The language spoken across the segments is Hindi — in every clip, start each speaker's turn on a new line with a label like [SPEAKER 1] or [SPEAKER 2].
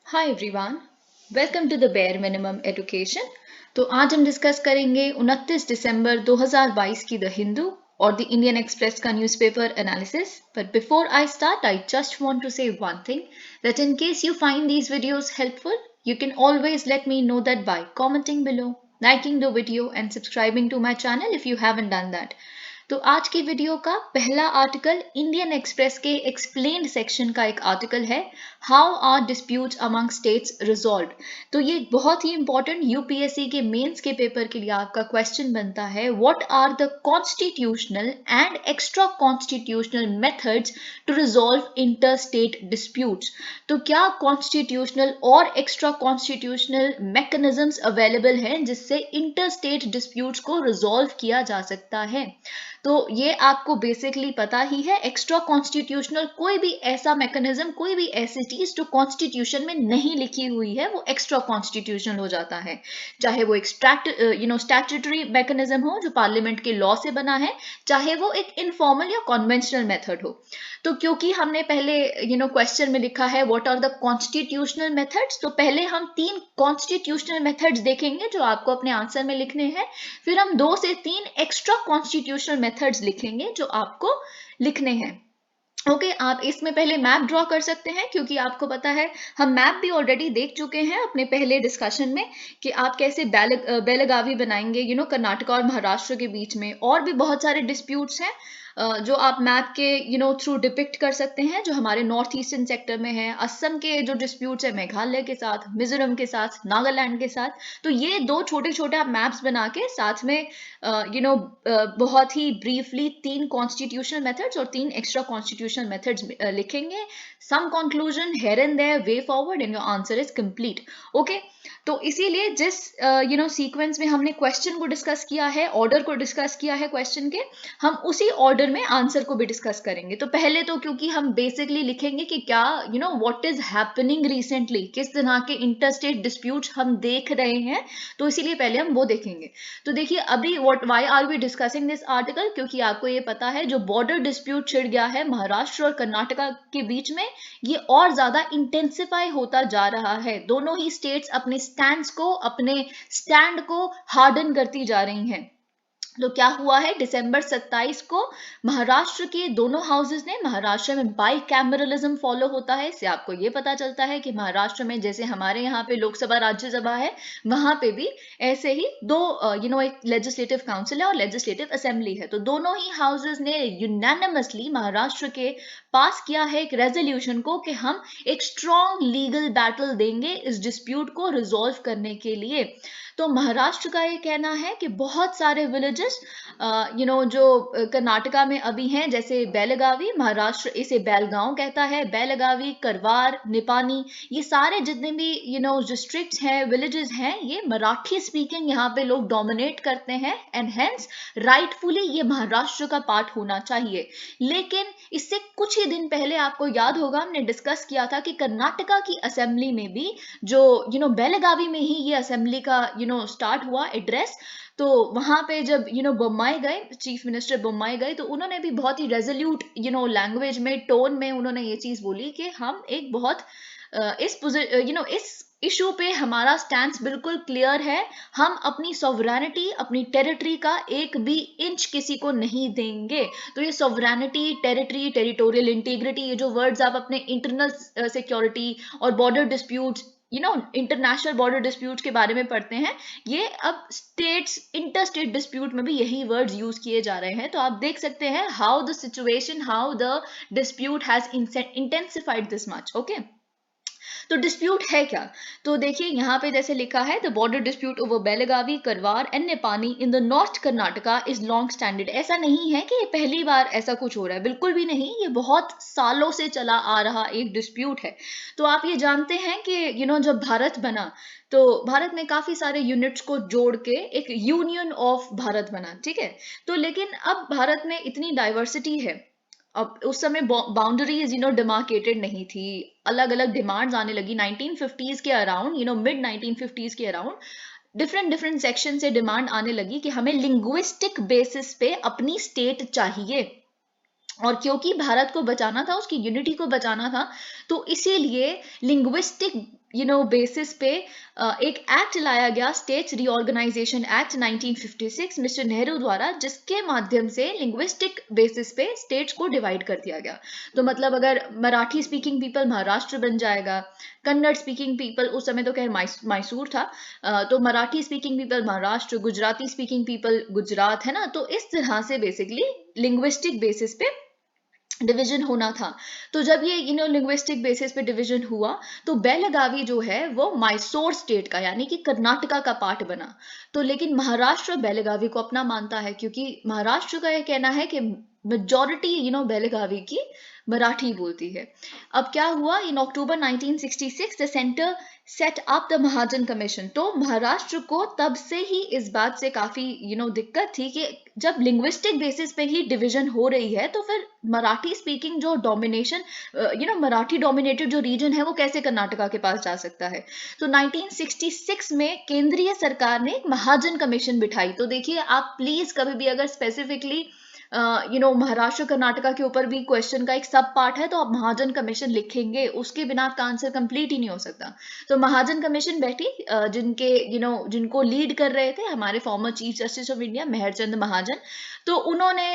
[SPEAKER 1] Hi everyone, welcome to the bare minimum education. तो आज हम डिस्कस करेंगे 29 दिसंबर 2022 की द हिंदू और द इंडियन एक्सप्रेस का newspaper analysis. But before I start, I just want to say one thing that in case you find these videos helpful, you can always let me know that by commenting below, liking the video and subscribing to my channel if you haven't done that. तो आज की वीडियो का पहला आर्टिकल इंडियन एक्सप्रेस के एक्सप्लेन्ड सेक्शन का एक आर्टिकल है, how are disputes among states resolved. तो ये बहुत ही इंपॉर्टेंट यूपीएससी के मेंस के पेपर के लिए आपका क्वेश्चन बनता है, what are the constitutional and extra constitutional methods to resolve inter state disputes. तो क्या कॉन्स्टिट्यूशनल और एक्स्ट्रा कॉन्स्टिट्यूशनल मैकेनिज्म्स अवेलेबल हैं जिससे इंटर स्टेट डिस्प्यूट्स को रिजॉल्व किया जा सकता है। तो ये आपको बेसिकली पता ही है, एक्स्ट्रा कॉन्स्टिट्यूशनल कोई भी ऐसा मैकेनिज्म, कोई भी ऐसी चीज जो कॉन्स्टिट्यूशन में नहीं लिखी हुई है वो एक्स्ट्रा कॉन्स्टिट्यूशनल हो जाता है। चाहे वो एक स्टैट्यूटरी मैकेनिज्म हो जो पार्लियामेंट के लॉ से बना है, चाहे वो एक इनफॉर्मल या कन्वेंशनल मेथड हो। तो क्योंकि हमने पहले क्वेश्चन में लिखा है what are the constitutional methods, तो पहले हम 3 कॉन्स्टिट्यूशनल मेथड्स देखेंगे जो आपको अपने आंसर में लिखने हैं। फिर हम 2 से 3 एक्स्ट्रा कॉन्स्टिट्यूशनल मेथड्स लिखेंगे जो आपको लिखने हैं। ओके, आप इसमें पहले मैप ड्रॉ कर सकते हैं क्योंकि आपको पता है हम मैप भी ऑलरेडी देख चुके हैं अपने पहले डिस्कशन में कि आप कैसे बेलगावी बनाएंगे कर्नाटका और महाराष्ट्र के बीच में। और भी बहुत सारे डिस्प्यूट्स हैं जो आप मैप के थ्रू डिपिक्ट कर सकते हैं, जो हमारे नॉर्थ ईस्टर्न सेक्टर में है। असम के जो डिस्प्यूट्स है मेघालय के साथ, मिजोरम के साथ, नागालैंड के साथ। तो ये 2 छोटे छोटे आप मैप्स बना के साथ में बहुत ही ब्रीफली 3 कॉन्स्टिट्यूशनल मेथड्स और 3 एक्स्ट्रा कॉन्स्टिट्यूशनल मेथड्स लिखेंगे। Some conclusion here and there, way forward and your answer is complete. Okay, तो इसीलिए जिस सीक्वेंस में हमने क्वेश्चन को डिस्कस किया है, ऑर्डर को डिस्कस किया है क्वेश्चन के, हम उसी ऑर्डर में आंसर को भी डिस्कस करेंगे। तो पहले तो क्योंकि हम बेसिकली लिखेंगे कि क्या व्हाट इज हैपनिंग रिसेंटली, किस तरह के इंटरस्टेट डिस्प्यूट्स हम देख रहे हैं, तो इसीलिए पहले हम वो देखेंगे। तो देखिए अभी why are we discussing this article, क्योंकि आपको ये पता है जो बॉर्डर डिस्प्यूट छिड़ गया है महाराष्ट्र और कर्नाटका के बीच में, ये और ज्यादा इंटेंसिफाई होता जा रहा है। दोनों ही स्टेट्स अपने स्टैंड को हार्डन करती जा रही हैं। तो क्या हुआ है, दिसंबर 27 को महाराष्ट्र के दोनों हाउसेस ने, महाराष्ट्र में बाइकैमरलिज्म फॉलो होता है। इससे आपको ये पता चलता है कि महाराष्ट्र में जैसे हमारे यहाँ पे लोकसभा राज्यसभा है, वहां पे भी ऐसे ही दो एक लेजिस्लेटिव काउंसिल है और लेजिस्लेटिव असेंबली है। तो दोनों ही हाउसेस ने यूनानिमसली महाराष्ट्र के पास किया है एक रेजोल्यूशन को कि हम एक स्ट्रॉन्ग लीगल बैटल देंगे इस डिस्प्यूट को रिजॉल्व करने के लिए। तो महाराष्ट्र का ये कहना है कि बहुत सारे विलेजेस जो कर्नाटका में अभी हैं, जैसे बेलगावी, महाराष्ट्र इसे बेलगांव कहता है, बेलगावी, करवार, निपानी, ये सारे जितने भी डिस्ट्रिक्ट्स हैं, विलेजेस हैं, ये मराठी स्पीकिंग यहाँ पे लोग डोमिनेट करते हैं एंड हेंस राइटफुली ये महाराष्ट्र का पार्ट होना चाहिए। लेकिन इससे कुछ ही दिन पहले आपको याद होगा हमने डिस्कस किया था कि कर्नाटका की असेंबली में भी जो बेलगावी में ही ये असेंबली का स्टार्ट हुआ एड्रेस। तो वहां पे जब बोम्माई गए, चीफ मिनिस्टर बोम्माई गए, तो उन्होंने भी बहुत ही रेजोल्यूट लैंग्वेज में, टोन में उन्होंने ये चीज बोली कि हम एक बहुत इस इशू पे हमारा स्टैंड बिल्कुल क्लियर है, हम अपनी सॉवरेनिटी, अपनी टेरिटरी का एक भी इंच किसी को नहीं देंगे। तो ये सॉवरेनिटी, टेरिटरी, टेरिटोरियल इंटीग्रिटी, ये जो वर्ड्स आप अपने इंटरनल सिक्योरिटी और border disputes, international border dispute के बारे में पढ़ते हैं, ये अब स्टेट्स, इंटर स्टेट डिस्प्यूट में भी यही वर्ड्स यूज किए जा रहे हैं। तो आप देख सकते हैं how the situation, how the dispute has intensified this much. Okay, तो डिस्प्यूट है क्या, तो देखिए यहाँ पे जैसे लिखा है, the border dispute over Belagavi, Karwar and Nipani in the north Karnataka is long standard. ऐसा नहीं है कि ये पहली बार ऐसा कुछ हो रहा है, बिल्कुल भी नहीं, ये बहुत सालों से चला आ रहा एक डिस्प्यूट है। तो आप ये जानते हैं कि जब भारत बना, तो भारत में काफी सारे यूनिट्स को जोड़ के एक यूनियन ऑफ भारत बना, ठीक है। तो लेकिन अब भारत में इतनी डाइवर्सिटी है, अब उस समय बाउंड्रीज डिमार्केटेड नहीं थी, अलग अलग डिमांड्स आने लगी 1950s के अराउंड, मिड 1950s के अराउंड डिफरेंट डिफरेंट सेक्शन से डिमांड आने लगी कि हमें लिंग्विस्टिक बेसिस पे अपनी स्टेट चाहिए। और क्योंकि भारत को बचाना था, उसकी यूनिटी को बचाना था, तो इसीलिए लिंग्विस्टिक बेसिस पे एक एक्ट लाया गया, states reorganisation act 1956 mister Nehru द्वारा, जिसके माध्यम से लिंग्विस्टिक बेसिस पे स्टेट्स को डिवाइड कर दिया गया। तो मतलब अगर मराठी स्पीकिंग पीपल महाराष्ट्र बन जाएगा, कन्नड़ स्पीकिंग पीपल, उस समय तो खैर मैसूर था, तो Marathi speaking people Maharashtra, Gujarati speaking people Gujarat, है ना। तो इस तरह से बेसिकली लिंग्विस्टिक बेसिस पे डिवीजन होना था। तो जब ये लिंग्विस्टिक बेसिस पे डिवीजन हुआ, तो बेलगावी जो है वो मैसूर स्टेट का यानी कि कर्नाटका का पार्ट बना। तो लेकिन महाराष्ट्र बेलगावी को अपना मानता है, क्योंकि महाराष्ट्र का ये कहना है कि मेजॉरिटी बेलगावी की मराठी बोलती है। अब क्या हुआ, इन अक्टूबर 1966 the centre set up the Mahajan commission. तो महाराष्ट्र को तब से ही इस बात से काफी दिक्कत थी कि जब लिंग्विस्टिक बेसिस पे ही डिवीजन हो रही है, तो फिर मराठी स्पीकिंग जो डोमिनेशन मराठी डोमिनेटेड जो रीजन है वो कैसे कर्नाटका के पास जा सकता है। तो 1966 में केंद्रीय सरकार ने एक महाजन कमीशन बिठाई। तो देखिए आप प्लीज कभी भी अगर स्पेसिफिकली महाराष्ट्र कर्नाटका के ऊपर भी क्वेश्चन का एक सब पार्ट है, तो आप महाजन कमीशन लिखेंगे, उसके बिना आपका आंसर कंप्लीट ही नहीं हो सकता। तो महाजन कमीशन बैठी, जिनके जिनको लीड कर रहे थे हमारे former chief justice of India Meharchand Mahajan. तो उन्होंने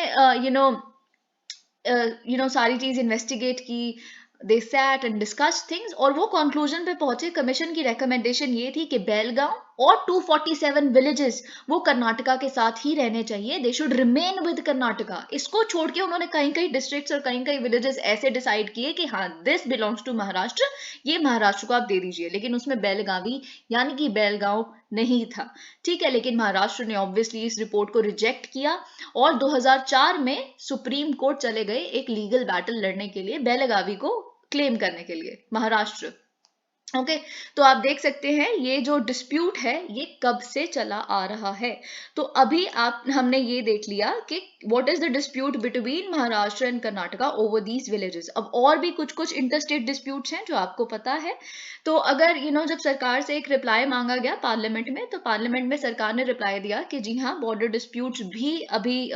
[SPEAKER 1] सारी चीज इन्वेस्टिगेट की, they sat and discuss things, और वो कंक्लूजन पे पहुंचे। कमीशन की रिकमेंडेशन ये थी कि बेलगांव और 247 विलेजेस वो कर्नाटका के साथ ही रहने चाहिए, they should remain with Karnataka. इसको छोड़ के उन्होंने कई कई डिस्ट्रिक्ट्स और कई कई विलेजेस ऐसे डिसाइड किए कि हाँ दिस बिलोंग्स टू महाराष्ट्र, ये महाराष्ट्र को आप दे दीजिए, लेकिन उसमें बेलगावी यानी कि बेलगांव नहीं था। ठीक है, लेकिन महाराष्ट्र ने ऑब्वियसली इस रिपोर्ट को रिजेक्ट किया और 2004 में सुप्रीम कोर्ट चले गए एक लीगल बैटल लड़ने के लिए, बेलगावी को क्लेम करने के लिए महाराष्ट्र। ओके तो आप देख सकते हैं ये जो डिस्प्यूट है ये कब से चला आ रहा है। तो अभी हमने ये देख लिया कि what is the dispute between Maharashtra and Karnataka over these villages. अब और भी कुछ कुछ इंटरस्टेट डिस्प्यूट्स हैं जो आपको पता है। तो अगर जब सरकार से एक रिप्लाई मांगा गया पार्लियामेंट में, तो पार्लियामेंट में सरकार ने रिप्लाई दिया कि जी हाँ बॉर्डर डिस्प्यूट्स भी अभी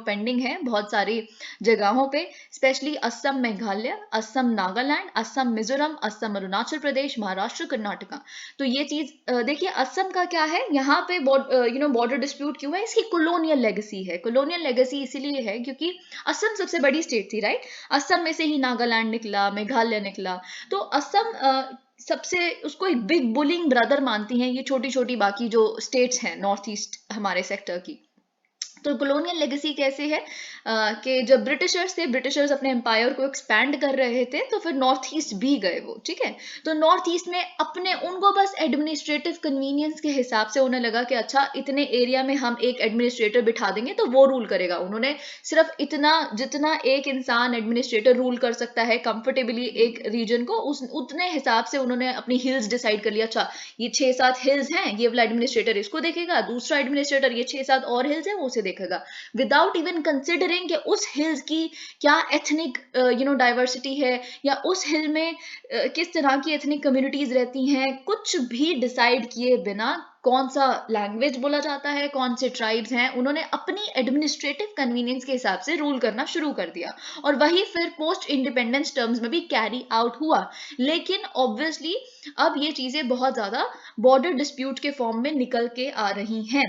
[SPEAKER 1] पेंडिंग है बहुत सारी जगहों पे, स्पेशली असम मेघालय, असम नागालैंड, असम मिजोरम, असम अरुणाचल प्रदेश, महाराष्ट्र कर्नाटका। तो ये चीज देखिए असम का क्या है, यहाँ पे बॉर्डर डिस्प्यूट क्यों है, इसकी कॉलोनियल लेगेसी है। कॉलोनियल लेगेसी इसीलिए है क्योंकि असम सबसे बड़ी स्टेट थी, राइट। असम में से ही नागालैंड निकला, मेघालय निकला। तो असम सबसे उसको एक बिग बुलिंग ब्रदर मानती हैं ये छोटी छोटी बाकी जो स्टेट्स हैं नॉर्थ ईस्ट हमारे सेक्टर की। तो कॉलोनियल लेगेसी कैसे है कि जब ब्रिटिशर्स थे, ब्रिटिशर्स अपने एम्पायर को एक्सपैंड कर रहे थे, तो फिर नॉर्थ ईस्ट भी गए वो, ठीक है। तो नॉर्थ ईस्ट में अपने उनको बस एडमिनिस्ट्रेटिव कन्वीनियंस के हिसाब से उन्हें लगा कि अच्छा इतने एरिया में हम एक एडमिनिस्ट्रेटर बिठा देंगे तो वो रूल करेगा। उन्होंने सिर्फ इतना जितना एक इंसान एडमिनिस्ट्रेटर रूल कर सकता है कंफर्टेबली एक रीजन को, उतने हिसाब से उन्होंने अपनी हिल्स डिसाइड कर लिया। अच्छा ये 6-7 हिल्स हैं, ये वाला एडमिनिस्ट्रेटर इसको देखेगा, दूसरा एडमिनिस्ट्रेटर ये 6-7 और हिल्स है वो उसे देखेगा, विदाउट इवन कंसिडरिंग कि उस हिल्स की क्या एथनिक डाइवर्सिटी है, या उस हिल में किस तरह की एथनिक कम्युनिटीज रहती हैं, कुछ भी डिसाइड किए बिना कौन सा लैंग्वेज बोला जाता है, कौन से ट्राइब्स हैं, उन्होंने अपनी एडमिनिस्ट्रेटिव कन्वीनियंस के हिसाब से रूल करना शुरू कर दिया। और वही फिर पोस्ट इंडिपेंडेंस टर्म्स में भी कैरी आउट हुआ। लेकिन ऑब्वियसली अब ये चीजें बहुत ज्यादा बॉर्डर डिस्प्यूट के फॉर्म में निकल के आ रही हैं।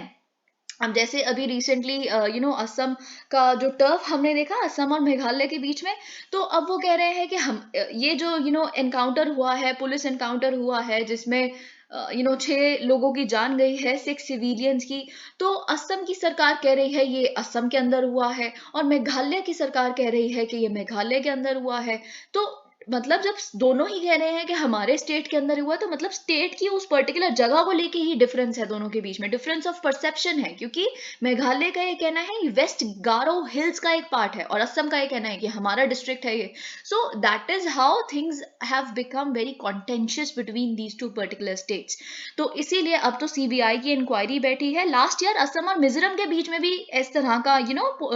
[SPEAKER 1] अब जैसे अभी रिसेंटली असम का जो टर्फ हमने देखा असम और मेघालय के बीच में, तो अब वो कह रहे हैं कि हम ये जो एनकाउंटर हुआ है, पुलिस एनकाउंटर हुआ है जिसमें 6 लोगों की जान गई है, 6 सिविलियंस की। तो असम की सरकार कह रही है ये असम के अंदर हुआ है, और मेघालय की सरकार कह रही है कि ये मेघालय के अंदर हुआ है। तो मतलब जब दोनों ही कह रहे हैं कि हमारे स्टेट के अंदर हुआ, तो मतलब स्टेट की उस पर्टिकुलर जगह को लेके ही डिफरेंस है, दोनों के बीच में डिफरेंस ऑफ परसेप्शन है। क्योंकि मेघालय का ये कहना है वेस्ट गारो हिल्स का एक पार्ट है, और असम का ये कहना है कि हमारा डिस्ट्रिक्ट है ये। So that is how things have become very contentious between these two particular states. तो इसीलिए अब तो सीबीआई की इंक्वायरी बैठी है। लास्ट ईयर असम और मिजोरम के बीच में भी इस तरह का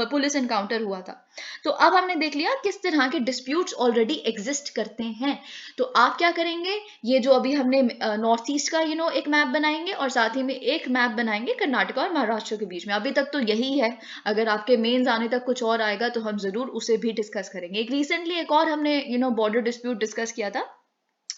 [SPEAKER 1] पुलिस एनकाउंटर हुआ था। तो अब हमने देख लिया किस तरह के डिस्प्यूट्स ऑलरेडी एग्जिस्ट करते हैं। तो आप क्या करेंगे, ये जो अभी हमने नॉर्थ ईस्ट का एक मैप बनाएंगे, और साथ ही में एक मैप बनाएंगे कर्नाटका और महाराष्ट्र के बीच में। अभी तक तो यही है, अगर आपके मेंस आने तक कुछ और आएगा तो हम जरूर उसे भी डिस्कस करेंगे। एक रिसेंटली एक और हमने बॉर्डर डिस्प्यूट डिस्कस किया था,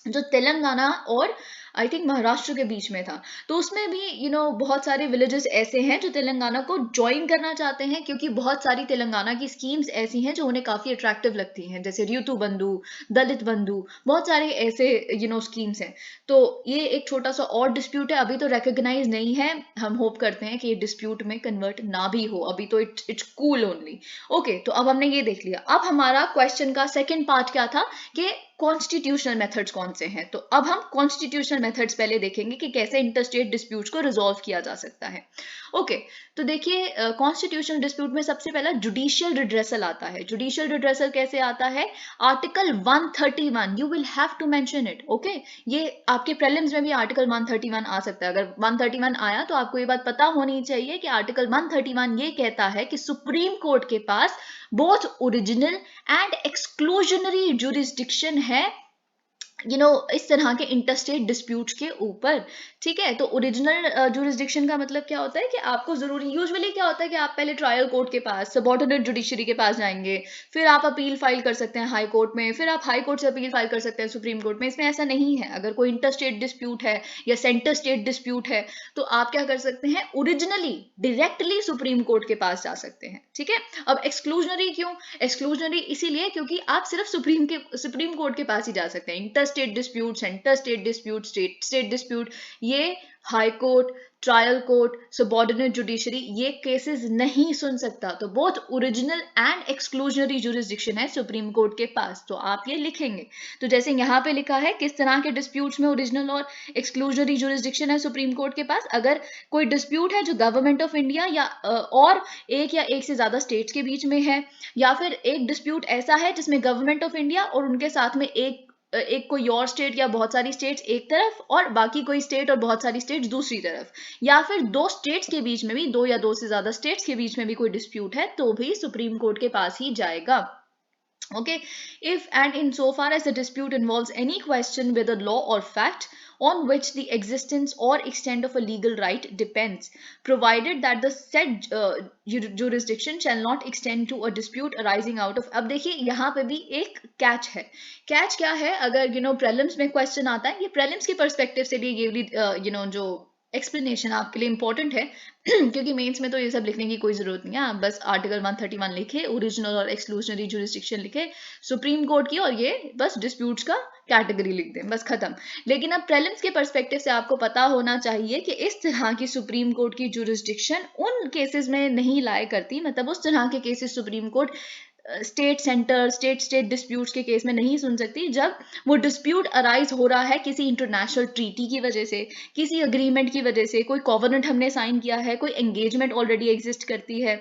[SPEAKER 1] जो तेलंगाना और आई थिंक महाराष्ट्र के बीच में था। तो उसमें भी बहुत सारे विलेजेस ऐसे हैं जो तेलंगाना को ज्वाइन करना चाहते हैं, क्योंकि बहुत सारी तेलंगाना की स्कीम्स ऐसी हैं जो उन्हें काफी अट्रैक्टिव लगती हैं, जैसे ऋतु बंधु, दलित बंधु, बहुत सारे ऐसे स्कीम्स हैं। तो ये एक छोटा सा और डिस्प्यूट है, अभी तो रिकॉग्नाइज नहीं है। हम होप करते हैं कि ये डिस्प्यूट में कन्वर्ट ना भी हो, अभी तो इट्स कूल ओनली। ओके, तो अब हमने ये देख लिया। अब हमारा क्वेश्चन का सेकेंड पार्ट क्या था कि कॉन्स्टिट्यूशनल मेथड्स कौन से हैं। तो अब हम कॉन्स्टिट्यूशनल मेथड्स पहले देखेंगे कि कैसे इंटरस्टेट डिस्प्यूट्स को रिजॉल्व किया जा सकता है। ओके, तो देखिए कॉन्स्टिट्यूशनल डिस्प्यूट में सबसे पहला जुडिशियल रिड्रेसल आता है। जुडिशियल रिड्रेसल कैसे आता है? Article 131, you will have to mention it. Okay, ये आपके प्रीलिम्स में भी आर्टिकल 131 आ सकता है। अगर 131 आया तो आपको ये बात पता होनी चाहिए कि आर्टिकल 131 ये कहता है कि सुप्रीम कोर्ट के पास both original and exclusionary jurisdiction है इस तरह के इंटरस्टेट डिस्प्यूट्स के ऊपर। ठीक है, तो ओरिजिनल जुरिस्डिक्शन का मतलब क्या होता है कि आपको जरूरी, यूजुअली क्या होता है कि आप पहले ट्रायल कोर्ट के पास, सबऑर्डिनेट जुडिशरी के पास जाएंगे, फिर आप अपील फाइल कर सकते हैं हाई कोर्ट में, फिर आप हाई कोर्ट से अपील फाइल कर सकते हैं सुप्रीम कोर्ट में। इसमें ऐसा नहीं है। अगर कोई इंटरस्टेट डिस्प्यूट है या सेंटर स्टेट डिस्प्यूट है तो आप क्या कर सकते हैं? ओरिजिनली डायरेक्टली सुप्रीम कोर्ट के पास जा सकते हैं। ठीक है, अब एक्सक्लूजनरी क्यों? एक्सक्लूजनरी इसीलिए क्योंकि आप सिर्फ सुप्रीम कोर्ट के पास ही जा सकते हैं। Interstate dispute, centre state dispute, state state dispute, ये high court, trial court, subordinate judiciary ये केसेस नहीं सुन सकता। तो both original and exclusionary jurisdiction है सुप्रीम कोर्ट के पास। तो आप ये लिखेंगे। तो जैसे यहाँ पे लिखा है किस तरह के डिस्प्यूट्स में ओरिजिनल और एक्सक्लूजनरी जुरिस्डिक्शन है सुप्रीम कोर्ट के पास। अगर कोई डिस्प्यूट है जो गवर्नमेंट ऑफ इंडिया या और एक या एक से ज्यादा स्टेट्स के बीच में है, या फिर एक डिस्प्यूट ऐसा है जिसमें गवर्नमेंट ऑफ इंडिया और उनके साथ में एक कोई और स्टेट या बहुत सारी स्टेट्स एक तरफ और बाकी कोई स्टेट और बहुत सारी स्टेट्स दूसरी तरफ, या फिर दो स्टेट्स के बीच में भी, दो या दो से ज्यादा स्टेट्स के बीच में भी कोई डिस्प्यूट है, तो भी सुप्रीम कोर्ट के पास ही जाएगा। Okay, if and in so far as the dispute involves any question whether law or fact on which the existence or extent of a legal right depends, provided that the said jurisdiction shall not extend to a dispute arising out of। अब देखिए यहाँ पे भी एक कैच है। कैच क्या है? अगर प्रीलिम्स में क्वेश्चन आता है, ये प्रीलिम्स के पर्सपेक्टिव से लिए जो एक्सप्लेनेशन आपके लिए इंपॉर्टेंट है क्योंकि मेंस में तो ये सब लिखने की कोई जरूरत नहीं है। आप बस आर्टिकल 131 लिखे, ओरिजिनल और एक्सक्लूजनरी जुरिस्डिक्शन लिखे सुप्रीम कोर्ट की, और ये बस डिस्प्यूट्स का कैटेगरी लिख दें, बस खत्म। लेकिन अब प्रीलिम्स के पर्सपेक्टिव से आपको पता होना चाहिए कि इस तरह की सुप्रीम कोर्ट की जुरिस्डिक्शन उन केसेस में नहीं लाया करती, मतलब उस तरह के cases supreme court state centre, state disputes के केस में नहीं सुन सकती, जब वो डिस्प्यूट अराइज हो रहा है किसी इंटरनेशनल ट्रीटी की वजह से, किसी अग्रीमेंट की वजह से, कोई कॉवेनेंट हमने साइन किया है, कोई एंगेजमेंट ऑलरेडी एग्जिस्ट करती है,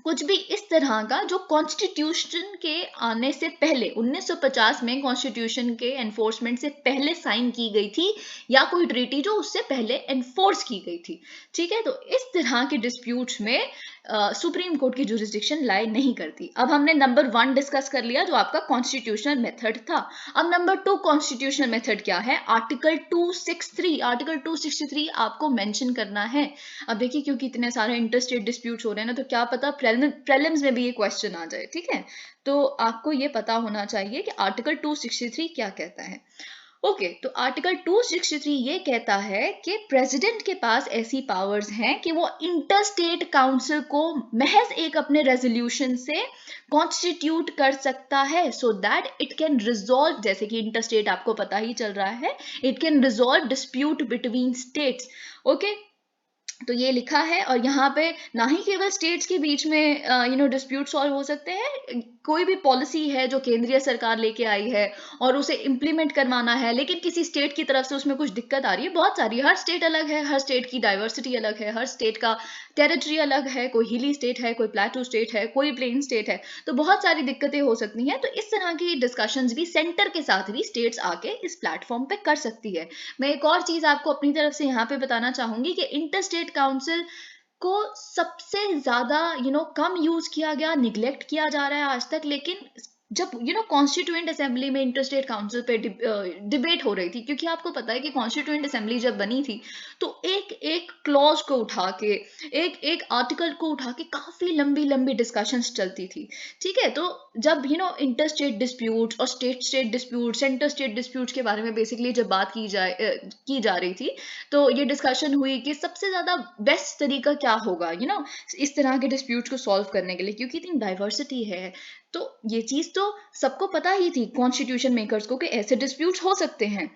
[SPEAKER 1] कुछ भी इस तरह का जो कॉन्स्टिट्यूशन के आने से पहले 1950 में कॉन्स्टिट्यूशन के एनफोर्समेंट से पहले साइन की गई थी, या कोई ट्रीटी जो उससे पहले एनफोर्स की गई थी। ठीक है, तो इस तरह के डिस्प्यूट्स में सुप्रीम कोर्ट की जुरिस्डिक्शन लाई नहीं करती। अब हमने नंबर 1 डिस्कस कर लिया जो आपका कॉन्स्टिट्यूशनल मेथड था। अब नंबर 2 कॉन्स्टिट्यूशनल मेथड क्या है? आर्टिकल 263। आर्टिकल 263 आपको मेंशन करना है। अब देखिए क्योंकि इतने सारे इंटरस्टेट डिस्प्यूट्स हो रहे हैं ना, तो क्या पता प्रीलिम्स में भी ये क्वेश्चन आ जाए। ठीक है, तो आपको ये पता होना चाहिए कि आर्टिकल 263 क्या कहता है। ओके, तो आर्टिकल 263 ये कहता है कि प्रेसिडेंट के पास ऐसी पावर्स हैं कि वो इंटरस्टेट काउंसिल को महज एक अपने रेजोल्यूशन से कॉन्स्टिट्यूट कर सकता है, so that it can resolve, जैसे कि इंटरस्टेट आपको पता ही चल रहा है, it can resolve dispute between states. Okay, तो ये लिखा है, और यहाँ पे ना ही केवल स्टेट्स के बीच में डिस्प्यूट सॉल्व हो सकते हैं, कोई भी पॉलिसी है जो केंद्रीय सरकार लेके आई है और उसे इम्प्लीमेंट करवाना है, लेकिन किसी स्टेट की तरफ से उसमें कुछ दिक्कत आ रही है, बहुत सारी, हर स्टेट अलग है, हर स्टेट की डाइवर्सिटी अलग है, हर स्टेट का टेरिटरी अलग है, कोई हिली स्टेट है, कोई प्लेटू स्टेट है, कोई प्लेन स्टेट है, तो बहुत सारी दिक्कतें हो सकती हैं। तो इस तरह की डिस्कशंस भी सेंटर के साथ भी स्टेट्स आके इस प्लेटफॉर्म पे कर सकती है। मैं एक और चीज आपको अपनी तरफ से यहाँ पे बताना चाहूंगी कि इंटरस्टेट काउंसिल को सबसे ज्यादा कम यूज किया गया, निग्लेक्ट किया जा रहा है आज तक, लेकिन जब कॉन्स्टिट्यूएंट असेंबली में इंटरस्टेट काउंसिल पे डिबेट हो रही थी, क्योंकि आपको पता है कि कॉन्स्टिट्यूएंट असेंबली जब बनी थी तो एक एक क्लॉज को उठा के, एक एक आर्टिकल को उठा के काफी लंबी लंबी डिस्कशंस चलती थी। ठीक है, तो जब इंटरस्टेट डिस्प्यूट और state state dispute, centre state dispute के बारे में बेसिकली जब बात की जा रही थी, तो ये डिस्कशन हुई कि सबसे ज्यादा बेस्ट तरीका क्या होगा इस तरह के डिस्प्यूट को सॉल्व करने के लिए, क्योंकि इतनी डाइवर्सिटी है। तो ये चीज तो सबको पता ही थी कॉन्स्टिट्यूशन मेकर्स को कि ऐसे डिस्प्यूट्स हो सकते हैं।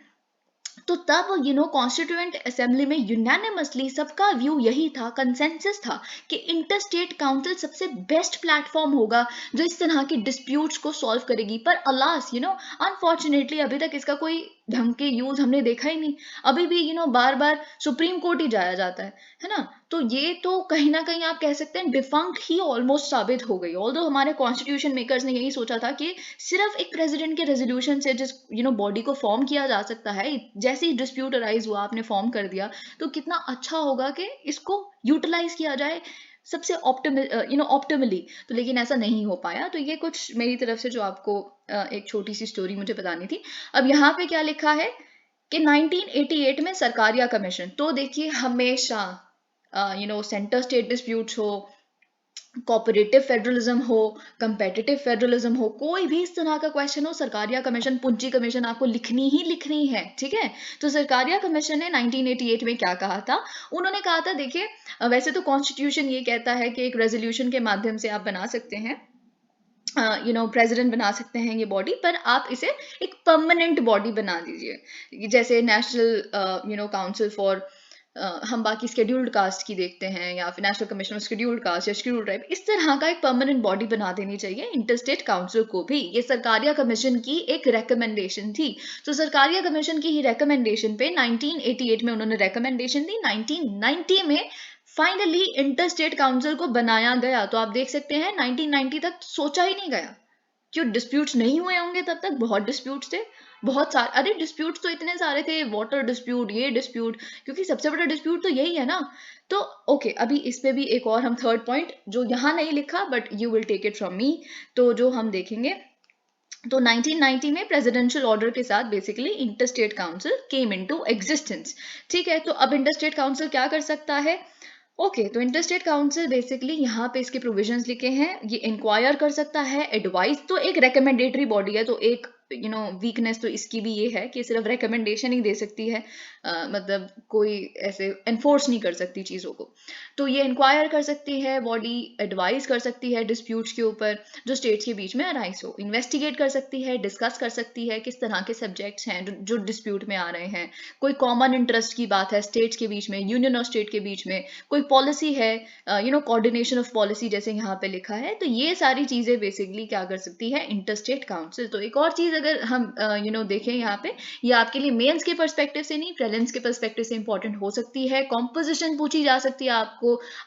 [SPEAKER 1] तो तब कॉन्स्टिट्यूएंट असेंबली में यूनानिमसली सबका व्यू यही था, कंसेंसस था कि इंटरस्टेट काउंसिल सबसे बेस्ट प्लेटफॉर्म होगा जो इस तरह की डिस्प्यूट्स को सॉल्व करेगी। पर अलास अनफॉर्चुनेटली अभी तक इसका कोई ढंग के यूज हमने देखा ही नहीं। अभी भी बार बार सुप्रीम कोर्ट ही जाया जाता है ना। तो ये तो कहीं ना कहीं आप कह सकते हैं डिफंक्ट ही ऑलमोस्ट साबित हो गई। ऑल्दो हमारे कॉन्स्टिट्यूशन मेकर्स ने यही सोचा था कि सिर्फ एक प्रेसिडेंट के रेजोल्यूशन से जिस बॉडी को फॉर्म किया जा सकता है, जैसे ही डिस्प्यूट अराइज हुआ आपने फॉर्म कर दिया, तो कितना अच्छा होगा कि इसको यूटिलाइज किया जाए सबसे ऑप्टिमली। तो लेकिन ऐसा नहीं हो पाया। तो ये कुछ मेरी तरफ से जो आपको एक छोटी सी स्टोरी मुझे बतानी थी। अब यहाँ पे क्या लिखा है कि 1988 में सरकारिया कमीशन, तो देखिए हमेशा सेंटर स्टेट डिस्प्यूट्स हो, कोऑपरेटिव फेडरलिज्म हो, कंपेटिटिव फेडरलिज्म हो, कोई भी इस तरह का क्वेश्चन हो, सरकारिया कमीशन, पुंची कमीशन आपको लिखनी है। ठीक है, तो सरकारिया कमीशन ने 1988 में क्या कहा था? उन्होंने कहा था देखिए वैसे तो कॉन्स्टिट्यूशन ये कहता है कि एक रेजोल्यूशन के माध्यम से आप बना सकते हैं, प्रेसिडेंट बना सकते हैं ये बॉडी, पर आप इसे एक परमानेंट बॉडी बना दीजिए। जैसे नेशनल काउंसिल फॉर हम बाकी शेड्यूल्ड कास्ट की देखते हैं, या फिर national commission of scheduled caste या शेड्यूल्ड ट्राइब, इस तरह का एक परमानेंट बॉडी बना देनी चाहिए इंटरस्टेट काउंसिल को भी। ये सरकारिया कमीशन की एक रेकमेंडेशन थी। तो सरकारिया कमीशन की ही रेकमेंडेशन पे 1988 में उन्होंने रेकमेंडेशन दी, 1990 में फाइनली इंटरस्टेट काउंसिल को बनाया गया। तो आप देख सकते हैं 1990 तक सोचा ही नहीं गया। क्यों? डिस्प्यूट्स नहीं हुए होंगे तब तक, बहुत डिस्प्यूट्स थे, बहुत सारे। अरे डिस्प्यूट्स तो इतने सारे थे, वाटर डिस्प्यूट, ये डिस्प्यूट, क्योंकि सबसे बड़ा डिस्प्यूट तो यही है ना। तो ओके, अभी इस पे भी एक और हम थर्ड पॉइंट जो यहाँ नहीं लिखा, but you will take it from me, तो जो हम देखेंगे, तो 1990 में प्रेसिडेंशियल ऑर्डर के साथ basically interstate council came into existence. ठीक है, तो अब इंटरस्टेट काउंसिल क्या कर सकता है? ओके, तो इंटरस्टेट काउंसिल बेसिकली यहाँ पे इसके प्रोविजंस लिखे हैं। ये इंक्वायर कर सकता है, एडवाइस, तो एक रिकमेंडेटरी बॉडी है, तो एक वीकनेस तो इसकी भी ये है कि सिर्फ रिकमेंडेशन ही दे सकती है, मतलब कोई ऐसे एनफोर्स नहीं कर सकती चीज़ों को। तो ये इंक्वायर कर सकती है बॉडी, एडवाइस कर सकती है डिस्प्यूट्स के ऊपर जो स्टेट्स के बीच में अराइज हो, इन्वेस्टिगेट कर सकती है, डिस्कस कर सकती है किस तरह के सब्जेक्ट्स हैं जो डिस्प्यूट में आ रहे हैं, कोई कॉमन इंटरेस्ट की बात है स्टेट्स के बीच में, यूनियन और स्टेट के बीच में, कोई पॉलिसी है, कोऑर्डिनेशन ऑफ पॉलिसी जैसे यहाँ पे लिखा है। तो ये सारी चीजें बेसिकली क्या कर सकती है इंटरस्टेट काउंसिल। तो एक और चीज अगर हम देखें यहाँ पे, ये आपके लिए मेंस के पर्सपेक्टिव से नहीं, प्रीलिम्स के पर्सपेक्टिव से इंपॉर्टेंट हो सकती है। कॉम्पोजिशन पूछी जा सकती है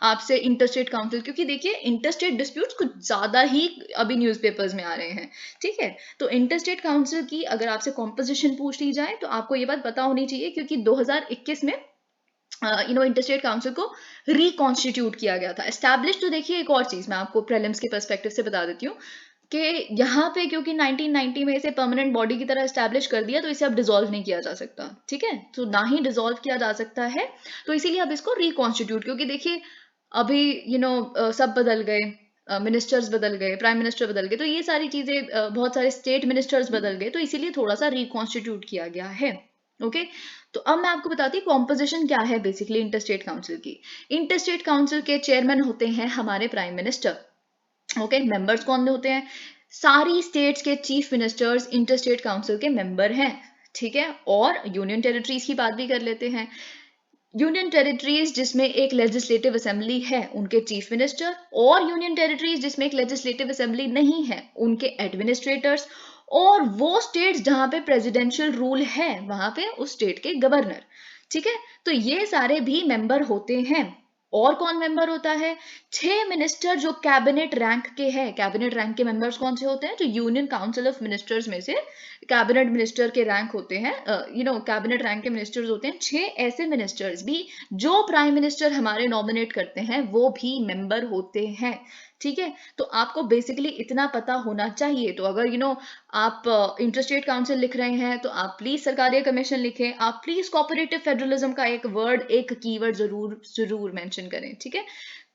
[SPEAKER 1] आपसे इंटरस्टेट काउंसिल, क्योंकि देखिए इंटरस्टेट डिस्प्यूट्स कुछ ज्यादा ही अभी न्यूज़पेपर्स में आ रहे हैं। ठीक है, तो इंटरस्टेट काउंसिल की अगर आपसे कॉम्पोजिशन पूछ ली जाए तो आपको ये बात पता होनी चाहिए, क्योंकि 2021 में इंटरस्टेट काउंसिल को रिकॉन्स्टिट्यूट किया गया था, एस्टैब्लिश। तो देखिए एक और चीज मैं आपको प्रीलिम्स के पर्सपेक्टिव से बता देती हूँ कि यहाँ पे क्योंकि 1990 में इसे परमानेंट बॉडी की तरह एस्टैब्लिश कर दिया, तो इसे अब डिसॉल्व नहीं किया जा सकता। ठीक है, तो ना ही डिसॉल्व किया जा सकता है, तो इसीलिए अब इसको रिकॉन्स्टिट्यूट, क्योंकि देखिए अभी सब बदल गए, मिनिस्टर्स बदल गए, प्राइम मिनिस्टर बदल गए, तो ये सारी चीजें, बहुत सारे स्टेट मिनिस्टर्स बदल गए, तो इसीलिए थोड़ा सा रिकॉन्स्टिट्यूट किया गया है। ओके, तो अब मैं आपको बताती हूँ कॉम्पोजिशन क्या है बेसिकली इंटरस्टेट काउंसिल की। इंटरस्टेट काउंसिल के चेयरमैन होते हैं हमारे प्राइम मिनिस्टर। ओके, मेंबर्स कौन होते हैं? सारी स्टेट्स के चीफ मिनिस्टर्स इंटरस्टेट काउंसिल के मेंबर हैं। ठीक है, और यूनियन टेरिटरीज की बात भी कर लेते हैं। यूनियन टेरिटरीज जिसमें एक लेजिस्लेटिव असेंबली है, उनके चीफ मिनिस्टर, और यूनियन टेरिटरीज जिसमें एक लेजिस्लेटिव असेंबली नहीं है, उनके एडमिनिस्ट्रेटर्स, और वो स्टेट्स जहां पे प्रेसिडेंशियल रूल है वहां पे उस स्टेट के गवर्नर। ठीक है, तो ये सारे भी मेंबर होते हैं। और कौन मेंबर होता है? 6 मिनिस्टर जो कैबिनेट रैंक के हैं। कैबिनेट रैंक के मेंबर्स कौन से होते हैं? जो यूनियन काउंसिल ऑफ मिनिस्टर्स में से कैबिनेट मिनिस्टर के रैंक होते हैं, कैबिनेट रैंक के मिनिस्टर्स होते हैं, 6 ऐसे मिनिस्टर्स भी जो प्राइम मिनिस्टर हमारे नॉमिनेट करते हैं वो भी मेंबर होते हैं, ठीक है। तो आपको बेसिकली इतना पता होना चाहिए। तो अगर आप इंटरस्टेट काउंसिल लिख रहे हैं तो आप प्लीज सरकारी कमीशन लिखें, आप प्लीज कोऑपरेटिव फेडरलिज्म का एक कीवर्ड जरूर जरूर मेंशन करें, ठीक है।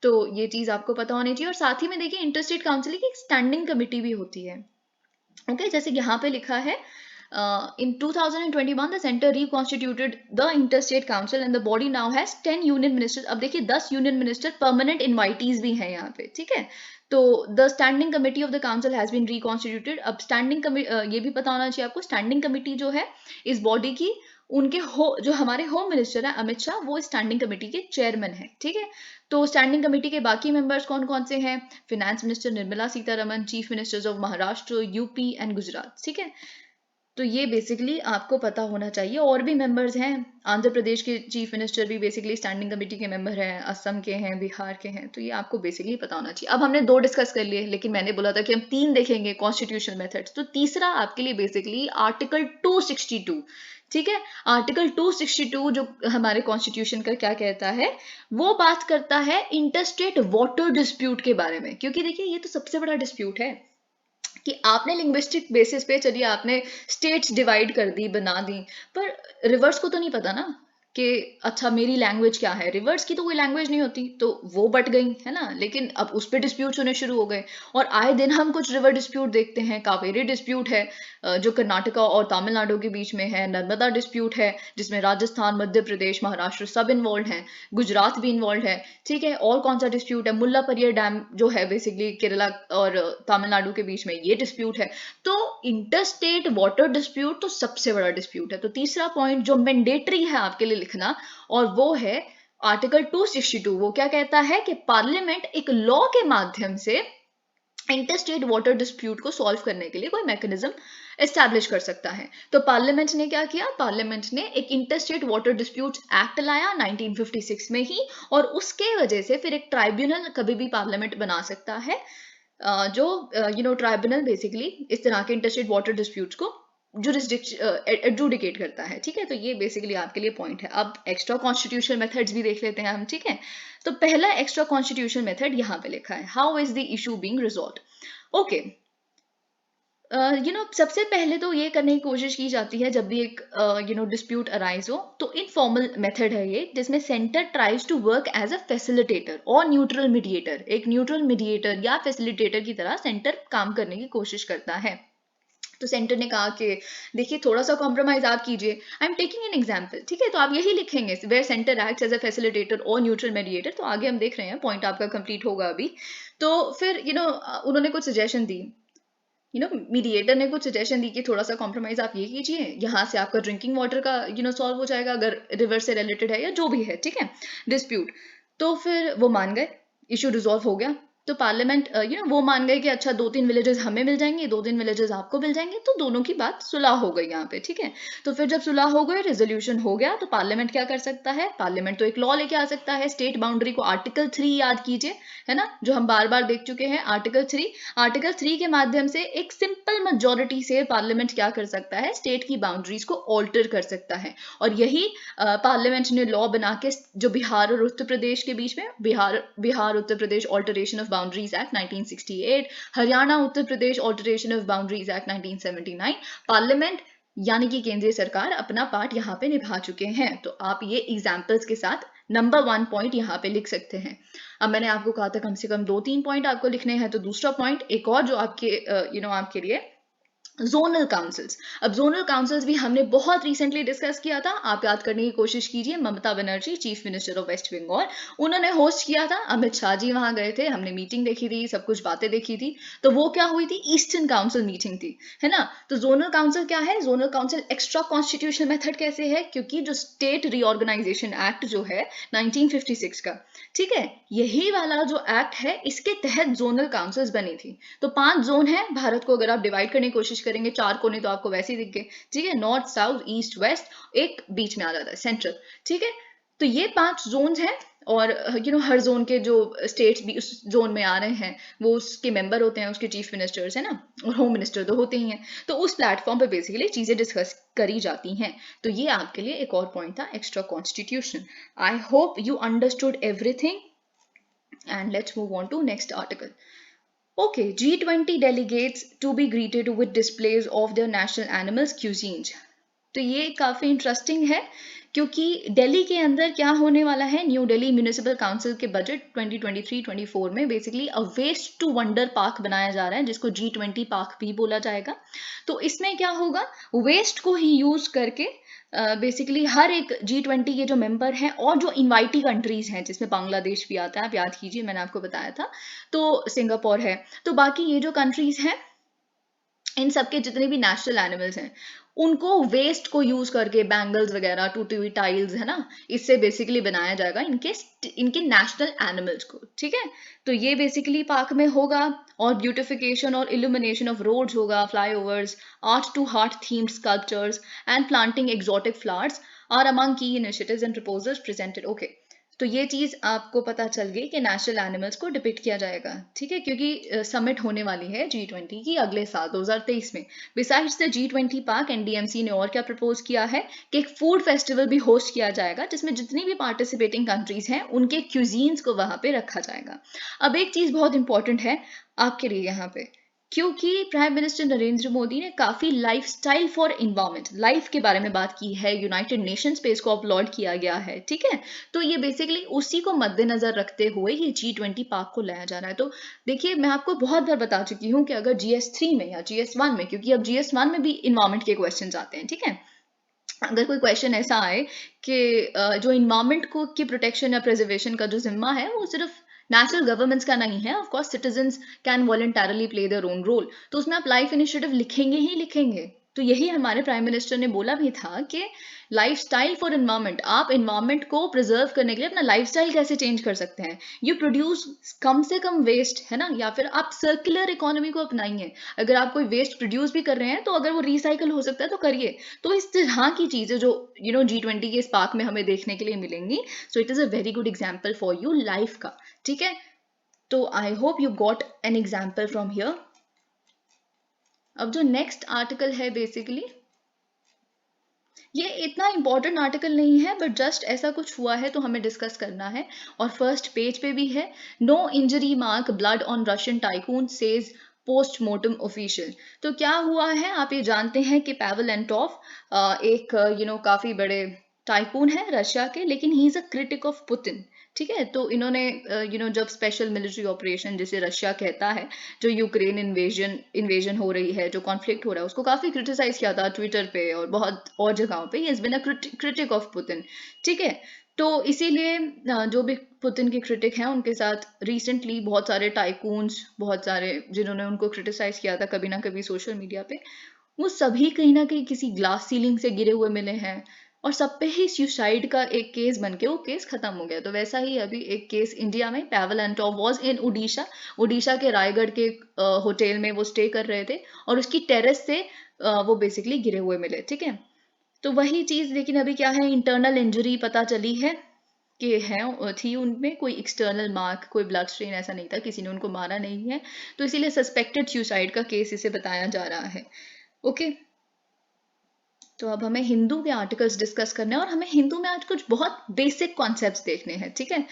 [SPEAKER 1] तो ये चीज आपको पता होनी चाहिए। और साथ ही में देखिए इंटरस्टेट काउंसिल की एक स्टैंडिंग कमेटी भी होती है, ओके। जैसे यहाँ पे लिखा है in 2021 the center reconstituted the interstate council and the body now has 10 union ministers। अब देखिए 10 यूनियन मिनिस्टर परमानेंट इनवाइटीज भी हैं यहाँ पे, ठीक है। तो the standing committee of the council has been reconstituted. अब स्टैंडिंग ये भी पता होना चाहिए आपको, स्टैंडिंग कमेटी जो है इस बॉडी की, उनके जो हमारे होम मिनिस्टर है अमित शाह, वो स्टैंडिंग कमेटी के चेयरमैन है, ठीक है। तो स्टैंडिंग कमेटी के बाकी मेंबर्स कौन कौन से हैं? Finance minister Nirmala Sitharaman, chief ministers of Maharashtra, UP and Gujarat, ठीक है। तो ये बेसिकली आपको पता होना चाहिए। और भी मेंबर्स हैं, आंध्र प्रदेश के चीफ मिनिस्टर भी बेसिकली स्टैंडिंग कमेटी के मेंबर हैं, असम के हैं, बिहार के हैं। तो ये आपको बेसिकली पता होना चाहिए। अब हमने 2 डिस्कस कर लिए, लेकिन मैंने बोला था कि हम 3 देखेंगे कॉन्स्टिट्यूशनल मेथड्स। तो तीसरा आपके लिए बेसिकली आर्टिकल 262, ठीक है। आर्टिकल 262 जो हमारे कॉन्स्टिट्यूशन का क्या कहता है, वो बात करता है इंटरस्टेट वाटर डिस्प्यूट के बारे में। क्योंकि देखिए ये तो सबसे बड़ा डिस्प्यूट है कि आपने लिंग्विस्टिक बेसिस पे, चलिए आपने स्टेट्स डिवाइड कर दी, बना दी, पर रिवर्स को तो नहीं पता ना कि अच्छा मेरी लैंग्वेज क्या है। रिवर्स की तो कोई लैंग्वेज नहीं होती, तो वो बट गई है ना। लेकिन अब उस पर डिस्प्यूट होने शुरू हो गए, और आए दिन हम कुछ रिवर डिस्प्यूट देखते हैं। कावेरी डिस्प्यूट है जो कर्नाटका और तमिलनाडु के बीच में है। नर्मदा डिस्प्यूट है जिसमें राजस्थान, मध्य प्रदेश, महाराष्ट्र सब इन्वॉल्व हैं, गुजरात भी इन्वॉल्व है, ठीक है। और कौन सा डिस्प्यूट है? मुल्लापेरियार डैम जो है बेसिकली केरला और तमिलनाडु के बीच में, ये डिस्प्यूट है। तो इंटरस्टेट वाटर डिस्प्यूट तो सबसे बड़ा डिस्प्यूट है। तो तीसरा पॉइंट जो मैंडेटरी है आपके लिए लिखना, और वो है आर्टिकल 262। वो क्या कहता है कि पार्लियामेंट एक लॉ के माध्यम से इंटरस्टेट वाटर डिस्प्यूट को सॉल्व करने के लिए कोई मैकेनिज्म एस्टैब्लिश कर सकता है। तो पार्लियामेंट ने क्या किया? पार्लियामेंट ने एक इंटरस्टेट वाटर डिस्प्यूट एक्ट लाया 1956 में ही, और उसके वजह से फिर एक ट्राइब्यूनल कभी भी पार्लियामेंट बना सकता है जो ट्राइब्यूनल बेसिकली इस तरह के इंटरस्टेट वाटर डिस्प्यूट्स को एडजुडिकेट करता है, ठीक है। तो ये बेसिकली आपके लिए पॉइंट है। अब एक्स्ट्रा कॉन्स्टिट्यूशनल मेथड्स भी देख लेते हैं हम, ठीक है। तो पहला एक्स्ट्रा कॉन्स्टिट्यूशनल मेथड यहाँ पे लिखा है, how is the issue being resolved. Okay, सबसे पहले तो ये करने की कोशिश की जाती है जब भी एक डिस्प्यूट अराइज हो, तो इनफॉर्मल मेथड है ये, जिसमें centre tries to work as a facilitator और न्यूट्रल मीडिएटर। एक न्यूट्रल मीडिएटर या फैसिलिटेटर की तरह सेंटर काम करने की कोशिश करता है। तो सेंटर ने कहा कि देखिए थोड़ा सा कॉम्प्रोमाइज आप कीजिए, I am taking an example, ठीक है। तो आप यही लिखेंगे, where centre acts as a facilitator और न्यूट्रल मीडिएटर। तो आगे हम देख रहे हैं, पॉइंट आपका कंप्लीट होगा अभी। तो फिर उन्होंने कुछ सजेशन दी, मीडिएटर ने कुछ सजेशन दी कि थोड़ा सा कॉम्प्रोमाइज आप ये कीजिए, यहाँ से आपका ड्रिंकिंग वाटर का सॉल्व हो जाएगा अगर रिवर से रिलेटेड है या जो भी है, ठीक है, डिस्प्यूट। तो फिर वो मान गए, इशू रिजॉल्व हो गया। तो पार्लियामेंट वो मान गए कि अच्छा 2-3 विलेजेस हमें मिल जाएंगे, 2-3 विलेजेस आपको मिल जाएंगे, तो दोनों की बात सुलह हो गई यहाँ पे, ठीक है। तो फिर जब सुलह हो गई, रेजोल्यूशन हो गया, तो पार्लियामेंट क्या कर सकता है? पार्लियामेंट तो एक लॉ लेके आ सकता है। स्टेट बाउंड्री को आर्टिकल 3 याद कीजिए, है ना, जो हम बार बार देख चुके हैं। आर्टिकल 3 के माध्यम से एक सिंपल मेजोरिटी से पार्लियामेंट क्या कर सकता है? स्टेट की बाउंड्रीज को ऑल्टर कर सकता है। और यही पार्लियामेंट ने लॉ बना के जो बिहार और उत्तर प्रदेश के बीच में, Bihar Uttar Pradesh alteration of boundaries act 1968, Haryana Uttar Pradesh alteration of boundaries act 1979, parliament यानी कि केंद्रीय सरकार अपना पार्ट यहाँ पे निभा चुके हैं। तो आप ये एग्जाम्पल्स के साथ नंबर 1 पॉइंट यहाँ पे लिख सकते हैं। अब मैंने आपको कहा था कम से कम 2-3 पॉइंट आपको लिखने हैं, तो दूसरा पॉइंट एक और जो आपके आपके लिए जोनल काउंसिल्स। अब जोनल काउंसिल्स भी हमने बहुत रिसेंटली डिस्कस किया था, आप याद करने की कोशिश कीजिए। Mamata Banerjee, chief minister of West Bengal, उन्होंने होस्ट किया था, अमित शाह जी वहां गए थे, हमने मीटिंग देखी थी, सब कुछ बातें देखी थी। तो वो क्या हुई थी? ईस्टर्न काउंसिल मीटिंग थी, है ना। तो जोनल काउंसिल क्या है? Zonal council extra constitutional method कैसे है? क्योंकि जो स्टेट रीऑर्गेनाइजेशन एक्ट जो है 1956 का, ठीक है, यही वाला जो एक्ट है, इसके तहत जोनल काउंसिल्स बनी थी। तो 5 जोन है भारत को, अगर आप डिवाइड करने की कोशिश करेंगे, 4 कोने तो आपको वैसे ही दिख गए, ठीक है, नॉर्थ, साउथ, ईस्ट, वेस्ट, एक बीच में आ जाता है सेंट्रल, ठीक है। तो ये 5 जोन्स हैं, और हर जोन के जो स्टेट्स भी उस जोन में आ रहे हैं वो उसके मेंबर होते हैं, उसके चीफ मिनिस्टर्स है ना, और होम मिनिस्टर तो होते ही हैं। तो उस प्लेटफॉर्म पे बेसिकली चीजें डिस्कस करी जाती हैं। तो ये आपके लिए एक और पॉइंट था, extra constitution. I hope you understood everything, and let's move on to next article. Okay, G20 delegates to be greeted with displays of their national animals cuisines. तो ये काफी इंटरेस्टिंग है, क्योंकि दिल्ली के अंदर क्या होने वाला है, न्यू दिल्ली म्यूनिसिपल काउंसिल के बजट 2023-24 में basically a waste to wonder park बनाया जा रहा है, जिसको G20 पार्क भी बोला जाएगा। तो इसमें क्या होगा, वेस्ट को ही यूज करके बेसिकली हर एक G20 के जो मेंबर हैं और जो इनवाइटी कंट्रीज हैं, जिसमें बांग्लादेश भी आता है, आप याद कीजिए मैंने आपको बताया था, तो सिंगापुर है, तो बाकी ये जो कंट्रीज हैं, इन सबके जितने भी नेशनल एनिमल्स हैं उनको वेस्ट को यूज करके, बैंगल्स वगैरह, टूटी हुई टाइल्स है ना, इससे बेसिकली बनाया जाएगा इनके नेशनल एनिमल्स को। ठीक है, तो ये बेसिकली पार्क में होगा, और ब्यूटिफिकेशन और इल्यूमिनेशन ऑफ रोड्स होगा, flyovers, art to heart themed sculptures and planting exotic flowers are among key initiatives and proposals presented. Okay, तो ये चीज आपको पता चल गई कि नेशनल एनिमल्स को डिपिक्ट किया जाएगा। ठीक है, क्योंकि समिट होने वाली है G20 की अगले साल 2023 में। Besides the G20 park, NDMC ने और क्या प्रपोज किया है कि एक फूड फेस्टिवल भी होस्ट किया जाएगा, जिसमें जितनी भी पार्टिसिपेटिंग कंट्रीज हैं उनके क्यूजीन्स को वहां पे रखा जाएगा। अब एक चीज बहुत इंपॉर्टेंट है आपके लिए यहाँ पे, क्योंकि प्राइम मिनिस्टर नरेंद्र मोदी ने काफी लाइफस्टाइल फॉर इन्वायरमेंट, लाइफ के बारे में बात की है, यूनाइटेड नेशंस पे इसको अपलोड किया गया है। ठीक है, तो ये बेसिकली उसी को मद्देनजर रखते हुए ये G20 पार्क को लाया जा रहा है। तो देखिए, मैं आपको बहुत बार बता चुकी हूँ कि अगर GS3 में या GS1 में, क्योंकि अब GS1 में भी इन्वायरमेंट के क्वेश्चन आते हैं, ठीक है, अगर कोई क्वेश्चन ऐसा आए कि जो इन्वायरमेंट को की प्रोटेक्शन या प्रिजर्वेशन का जो जिम्मा है वो सिर्फ नेशनल गवर्नमेंट्स का नहीं है, of course citizens can voluntarily play their own role, तो उसमें आप लाइफ इनिशिएटिव लिखेंगे ही लिखेंगे। तो यही हमारे प्राइम मिनिस्टर ने बोला भी था कि लाइफस्टाइल फॉर एनवायरमेंट, आप एनवायरमेंट को प्रिजर्व करने के लिए अपना लाइफस्टाइल कैसे चेंज कर सकते हैं। यू प्रोड्यूस कम से कम वेस्ट, है ना, या फिर आप सर्कुलर इकोनॉमी को अपनाइए। अगर आप कोई वेस्ट प्रोड्यूस भी कर रहे हैं तो अगर वो रिसाइकल हो सकता है तो करिए। तो इस तरह की चीजें जो G20 के इस पार्क में हमें देखने के लिए मिलेंगी, so it is a very good example for you life का। ठीक है, तो आई hope you got an example from here. अब जो नेक्स्ट आर्टिकल है, बेसिकली ये इतना इंपॉर्टेंट आर्टिकल नहीं है, बट जस्ट ऐसा कुछ हुआ है तो हमें डिस्कस करना है, और फर्स्ट पेज पे भी है। No injury mark blood on Russian tycoon says postmortem official. तो क्या हुआ है, आप ये जानते हैं कि पावेल एंटोफ एक काफी बड़े टाइकून है रशिया के, लेकिन he is a critic of Putin. ठीक है, तो इन्होंने जब स्पेशल मिलिट्री ऑपरेशन जिसे रशिया कहता है, जो यूक्रेन इन्वेजन हो रही है, जो कॉन्फ्लिक्ट हो रहा है, उसको काफी क्रिटिसाइज किया था ट्विटर पे और बहुत और जगहों पे, he has been a critic of Putin. ठीक है, तो इसीलिए जो भी पुतिन के क्रिटिक हैं उनके साथ रिसेंटली बहुत सारे टाइकून्स, बहुत सारे जिन्होंने उनको क्रिटिसाइज किया था कभी ना कभी सोशल मीडिया पे, वो सभी कहीं ना कहीं किसी ग्लास सीलिंग से गिरे हुए मिले हैं, और सब पे ही सुसाइड का एक केस बन के वो केस खत्म हो गया। तो वैसा ही अभी एक केस इंडिया में, पावेल एंटोफ वाज इन उड़ीसा के रायगढ़ के होटल में वो स्टे कर रहे थे, और उसकी टेरेस से वो बेसिकली गिरे हुए मिले। ठीक है, तो वही चीज, लेकिन अभी क्या है, इंटरनल इंजरी पता चली है कि है थी उनमें, कोई एक्सटर्नल मार्क, कोई ब्लड स्ट्रेन ऐसा नहीं था, किसी ने उनको मारा नहीं है, तो इसीलिए सस्पेक्टेड सुसाइड का केस इसे बताया जा रहा है। ओके, तो अब हमें हिंदू के आर्टिकल्स डिस्कस करने हैं, और हमें हिंदू में आज कुछ बहुत बेसिक कॉन्सेप्ट्स देखने हैं। ठीक है,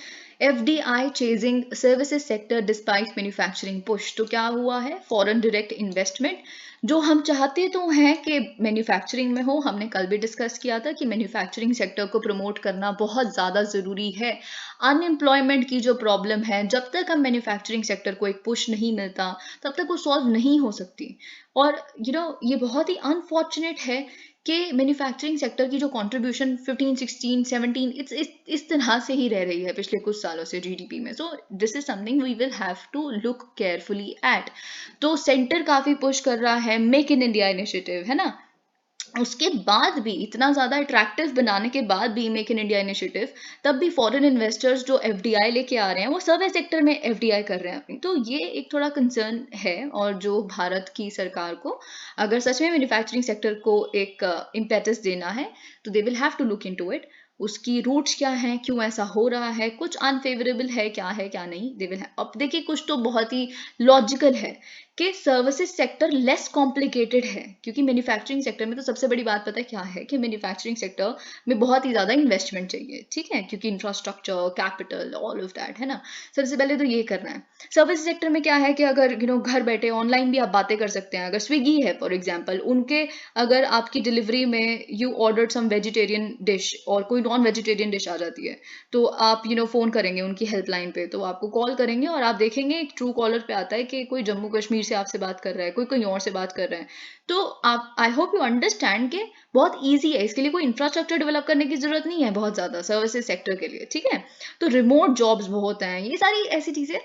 [SPEAKER 1] FDI chasing services sector despite manufacturing push. तो क्या हुआ है, फॉरेन डायरेक्ट इन्वेस्टमेंट जो हम चाहते तो हैं कि मैन्युफैक्चरिंग में हो, हमने कल भी डिस्कस किया था कि मैन्युफैक्चरिंग सेक्टर को प्रमोट करना बहुत ज़्यादा ज़रूरी है। अनएम्प्लॉयमेंट की जो प्रॉब्लम है, जब तक हम मैन्युफैक्चरिंग सेक्टर को एक पुश नहीं मिलता तब तक वो सॉल्व नहीं हो सकती। और ये बहुत ही अनफॉर्चुनेट है कि मैन्युफैक्चरिंग सेक्टर की जो कंट्रीब्यूशन 15, 16, 17 इस तरह से ही रह रही है पिछले कुछ सालों से GDP में। So this is something we will have to look carefully at. तो सेंटर काफी पुश कर रहा है मेक इन इंडिया इनिशिएटिव, है ना, उसके बाद भी, इतना ज्यादा अट्रैक्टिव बनाने के बाद भी मेक इन इंडिया इनिशिएटिव, तब भी फॉरेन इन्वेस्टर्स जो FDI लेके आ रहे हैं वो सर्विस सेक्टर में FDI कर रहे हैं अपनी। तो ये एक थोड़ा कंसर्न है, और जो भारत की सरकार को अगर सच में मैन्युफैक्चरिंग सेक्टर को एक इम्पेटस देना है तो they will have to look into it. उसकी रूट्स क्या हैं, क्यों ऐसा हो रहा है, कुछ अनफेवरेबल है क्या नहीं, दे विल हैव। अब देखिए कुछ तो बहुत ही लॉजिकल है कि सर्विसेज सेक्टर लेस कॉम्प्लिकेटेड है, क्योंकि मैन्युफैक्चरिंग सेक्टर में तो सबसे बड़ी बात पता है क्या है कि मैन्युफैक्चरिंग सेक्टर में बहुत ही ज़्यादा इन्वेस्टमेंट चाहिए, ठीक है, क्योंकि infrastructure, capital, all of that, है ना। सबसे पहले तो ये करना है। सर्विस सेक्टर में क्या है कि अगर घर बैठे ऑनलाइन भी आप बातें कर सकते हैं। अगर स्विगी है फॉर एग्जाम्पल, उनके अगर आपकी डिलीवरी में you order some vegetarian dish और कोई नॉन वेजिटेरियन डिश आ जाती है, तो आप फ़ोन करेंगे उनकी हेल्पलाइन पे, तो आपको कॉल करेंगे और आप देखेंगे एक ट्रू कॉलर पे आता है कि कोई जम्मू कश्मीर से आपसे बात कर रहा है, कोई कहीं और से बात कर रहा है। तो आप, आई होप यू अंडरस्टैंड के बहुत ईजी है, इसके लिए कोई इंफ्रास्ट्रक्चर डेवलप करने की जरूरत नहीं है बहुत ज़्यादा सर्विसेज सेक्टर के लिए, ठीक है। तो रिमोट जॉब्स बहुत हैं, ये सारी ऐसी चीज़ें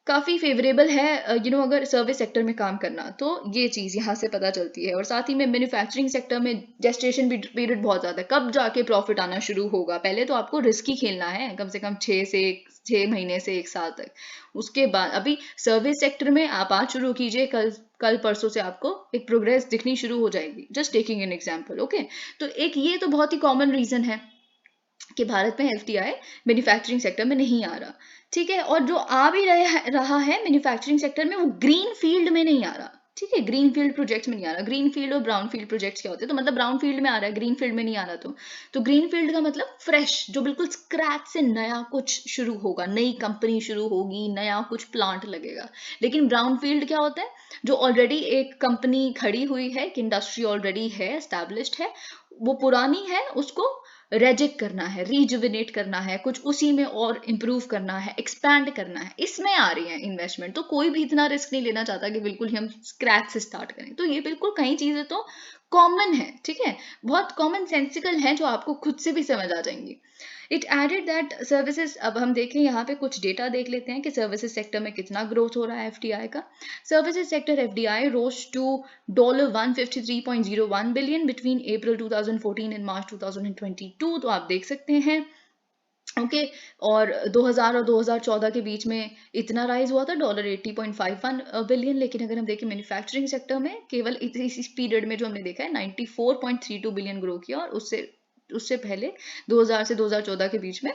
[SPEAKER 1] काफ़ी फेवरेबल है अगर सर्विस सेक्टर में काम करना, तो ये चीज़ यहाँ से पता चलती है। और साथ ही में मैन्युफैक्चरिंग सेक्टर में जेस्टेशन पीरियड बहुत ज़्यादा है, कब जाके प्रॉफिट आना शुरू होगा, पहले तो आपको रिस्क ही खेलना है कम से कम 6 महीने से 1 साल तक। उसके बाद अभी सर्विस सेक्टर में आप आज शुरू कीजिए, कल कल परसों से आपको एक प्रोग्रेस दिखनी शुरू हो जाएगी, just taking an example, okay. तो एक ये तो बहुत ही कॉमन रीज़न है कि भारत में एफडीआई मैन्युफैक्चरिंग सेक्टर में नहीं आ रहा, ठीक है। और जो आ भी रहा है मैन्युफैक्चरिंग सेक्टर में, वो ग्रीन फील्ड में नहीं आ रहा, ठीक है, ग्रीन फील्ड प्रोजेक्ट्स में नहीं आ रहा। ग्रीन फील्ड और ब्राउन फील्ड प्रोजेक्ट्स क्या होते हैं, तो मतलब ब्राउन फील्ड में आ रहा है, ग्रीन फील्ड में नहीं आ रहा। तो ग्रीन फील्ड का मतलब फ्रेश, जो बिल्कुल स्क्रैच से नया कुछ शुरू होगा, नई कंपनी शुरू होगी, नया कुछ प्लांट लगेगा। लेकिन ब्राउन फील्ड क्या होता है, जो ऑलरेडी एक कंपनी खड़ी हुई है, एक इंडस्ट्री ऑलरेडी है, एस्टैब्लिश्ड है, वो पुरानी है, उसको रेजिक करना है, रीजुविनेट करना है, कुछ उसी में और इम्प्रूव करना है, एक्सपैंड करना है, इसमें आ रही है इन्वेस्टमेंट। तो कोई भी इतना रिस्क नहीं लेना चाहता कि बिल्कुल ही हम स्क्रैच से स्टार्ट करें। तो ये बिल्कुल कई चीजें तो कॉमन है, ठीक है, बहुत कॉमन सेंसिकल है, जो आपको खुद से भी समझ आ जाएंगी। इट एडेड दैट सर्विसेज, अब हम देखें यहाँ पे कुछ डेटा देख लेते हैं कि सर्विसेज सेक्टर में कितना ग्रोथ हो रहा है एफडीआई का। Services sector FDI rose to $153.01 billion between April 2014 and March 2022, तो आप देख सकते हैं, ओके। और 2000 और 2014 के बीच में इतना राइज हुआ था $80.51 बिलियन। लेकिन अगर हम देखें मैन्युफैक्चरिंग सेक्टर में, केवल इस पीरियड में जो हमने देखा है 94.32 बिलियन ग्रो किया, और उससे पहले 2000 से 2014 के बीच में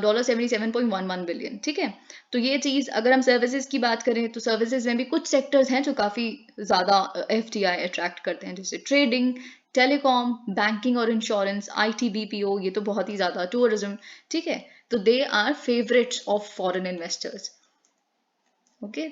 [SPEAKER 1] $77.11 बिलियन, ठीक है। तो ये चीज़, अगर हम सर्विसेज की बात करें, तो सर्विसेज में भी कुछ सेक्टर्स हैं जो काफ़ी ज़्यादा एफडीआई अट्रैक्ट करते हैं, जैसे ट्रेडिंग, टेलीकॉम, बैंकिंग और इंश्योरेंस, आईटी, बीपीओ, ये तो बहुत ही ज़्यादा, टूरिज्म, ठीक है। तो they are favourites of foreign investors, okay.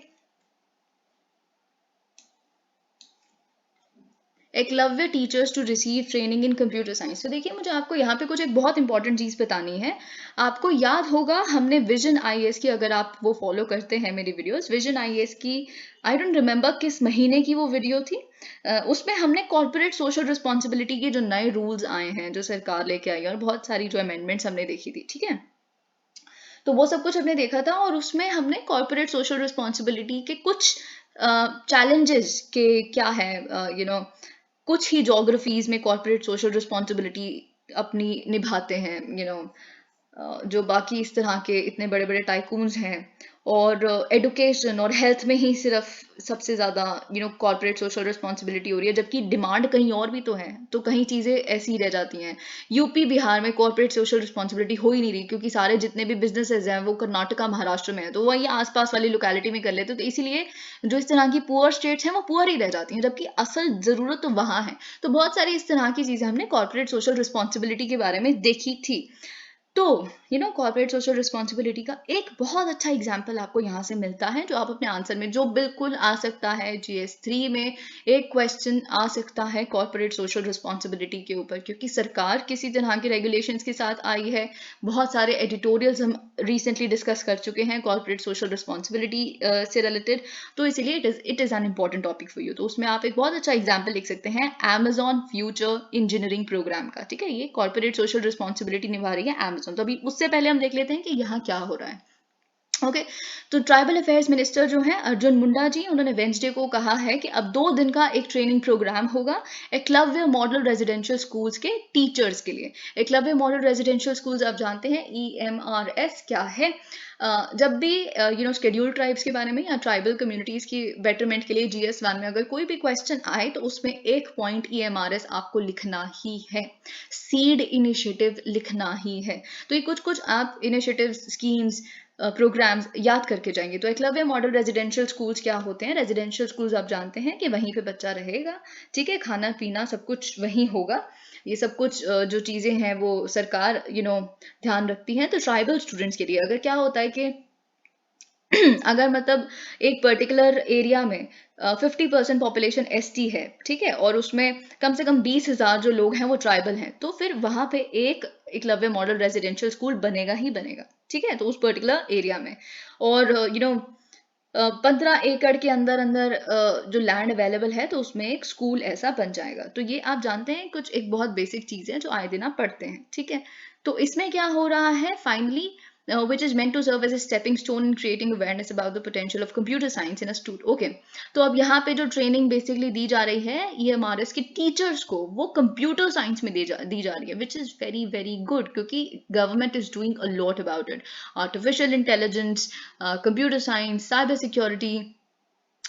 [SPEAKER 1] Eklavya teachers to receive training in computer science. तो देखिए, मुझे आपको यहाँ पे कुछ एक बहुत इंपॉर्टेंट चीज़ बतानी है। आपको याद होगा, हमने विजन आईएएस की, अगर आप वो फॉलो करते हैं मेरी वीडियोस, विजन आईएएस की, आई डोंट रिमेंबर किस महीने की वो वीडियो थी, उसमें हमने कॉर्पोरेट सोशल रिस्पॉन्सिबिलिटी के जो नए रूल्स आए हैं, जो सरकार लेके आई है, और बहुत सारी जो अमेंडमेंट्स हमने देखी थी, ठीक है। तो वो सब कुछ हमने देखा था, और उसमें हमने कॉर्पोरेट सोशल रिस्पॉन्सिबिलिटी के कुछ चैलेंजेस के क्या है, कुछ ही जोग्राफीज में कॉर्पोरेट सोशल रिस्पॉन्सिबिलिटी अपनी निभाते हैं, जो बाकी इस तरह के इतने बड़े बड़े टाइकून्स हैं, और एडुकेशन और हेल्थ में ही सिर्फ सबसे ज़्यादा कॉर्पोरेट सोशल रिस्पॉन्सिबिलिटी हो रही है, जबकि डिमांड कहीं और भी तो है, तो कहीं चीज़ें ऐसी ही रह जाती हैं। यूपी बिहार में कॉर्पोरेट सोशल रिस्पॉन्सिबिलिटी हो ही नहीं रही, क्योंकि सारे जितने भी बिजनेसेस हैं वो कर्नाटका महाराष्ट्र में है, तो वही आसपास वाली लोकेलिटी में कर लेते, तो इसीलिए जो इस तरह की पुअर स्टेट्स हैं वो पुअर ही रह जाती हैं, जबकि असल ज़रूरत तो वहाँ है। तो बहुत सारी इस तरह की चीज़ें हमने कॉर्पोरेट सोशल रिस्पॉन्सिबिलिटी के बारे में देखी थी। तो कॉर्पोरेट सोशल रिस्पॉन्सिबिलिटी का एक बहुत अच्छा एग्जाम्पल आपको यहाँ से मिलता है, जो आप अपने आंसर में, जो बिल्कुल आ सकता है GS3 में, एक क्वेश्चन आ सकता है कॉर्पोरेट सोशल रिस्पॉन्सिबिलिटी के ऊपर, क्योंकि सरकार किसी तरह के रेगुलेशंस के साथ आई है। बहुत सारे एडिटोरियल्स हम रिसेंटली डिस्कस कर चुके हैं कॉर्पोरेट सोशल रिस्पॉन्सिबिलिटी से रिलेटेड, तो इसीलिए it is an important topic for you. तो उसमें आप एक बहुत अच्छा एग्जाम्पल लिख सकते हैं Amazon फ्यूचर इंजीनियरिंग प्रोग्राम का, ठीक है। ये कॉर्पोरेट सोशल रिस्पॉन्सिबिलिटी निभा रही है Amazon। तो अभी उससे पहले हम देख लेते हैं कि यहाँ क्या हो रहा है। ओके तो ट्राइबल अफेयर्स मिनिस्टर जो हैं अर्जुन मुंडा जी, उन्होंने वेंसडे को कहा है कि अब 2 दिन का एक ट्रेनिंग प्रोग्राम होगा एकलव्य मॉडल रेजिडेंशियल स्कूल्स के टीचर्स के लिए। एकलव्य मॉडल रेजिडेंशियल स्कूल्स आप जानते हैं EMRS क्या है। जब भी शेड्यूल्ड ट्राइब्स के बारे में या ट्राइबल कम्युनिटीज की बेटरमेंट के लिए GS1 में अगर कोई भी क्वेश्चन आए तो उसमें एक पॉइंट EMRS आपको लिखना ही है, सीड इनिशिएटिव लिखना ही है। तो ये कुछ कुछ आप इनिशिएटिव स्कीम्स प्रोग्राम्स याद करके जाएंगे। तो एकलव्य मॉडल रेजिडेंशियल स्कूल्स क्या होते हैं? रेजिडेंशियल स्कूल्स आप जानते हैं कि वहीं पे बच्चा रहेगा, ठीक है, खाना पीना सब कुछ वहीं होगा। ये सब कुछ जो चीज़ें हैं वो सरकार ध्यान रखती है। तो ट्राइबल स्टूडेंट्स के लिए अगर क्या होता है कि अगर मतलब एक पर्टिकुलर एरिया में 50% पॉपुलेशन ST है, ठीक है, और उसमें कम से कम 20,000 जो लोग हैं वो ट्राइबल हैं, तो फिर वहां पे एक एकलव्य मॉडल रेजिडेंशियल स्कूल बनेगा ही बनेगा, ठीक है, तो उस पर्टिकुलर एरिया में। और 15 एकड़ के अंदर अंदर जो लैंड अवेलेबल है तो उसमें एक स्कूल ऐसा बन जाएगा। तो ये आप जानते हैं कुछ एक बहुत बेसिक चीज़ है जो आए दिन आप पढ़ते हैं, ठीक है। तो इसमें क्या हो रहा है finally, which is meant to serve as a stepping stone in creating awareness about the potential of computer science in a student. Okay, तो अब यहाँ पे जो ट्रेनिंग बेसिकली दी जा रही है EMRS के टीचर्स को, वो कंप्यूटर साइंस में दी जा रही है, which is very very good, क्योंकि government is doing a lot about it. Artificial intelligence, computer science, cyber security,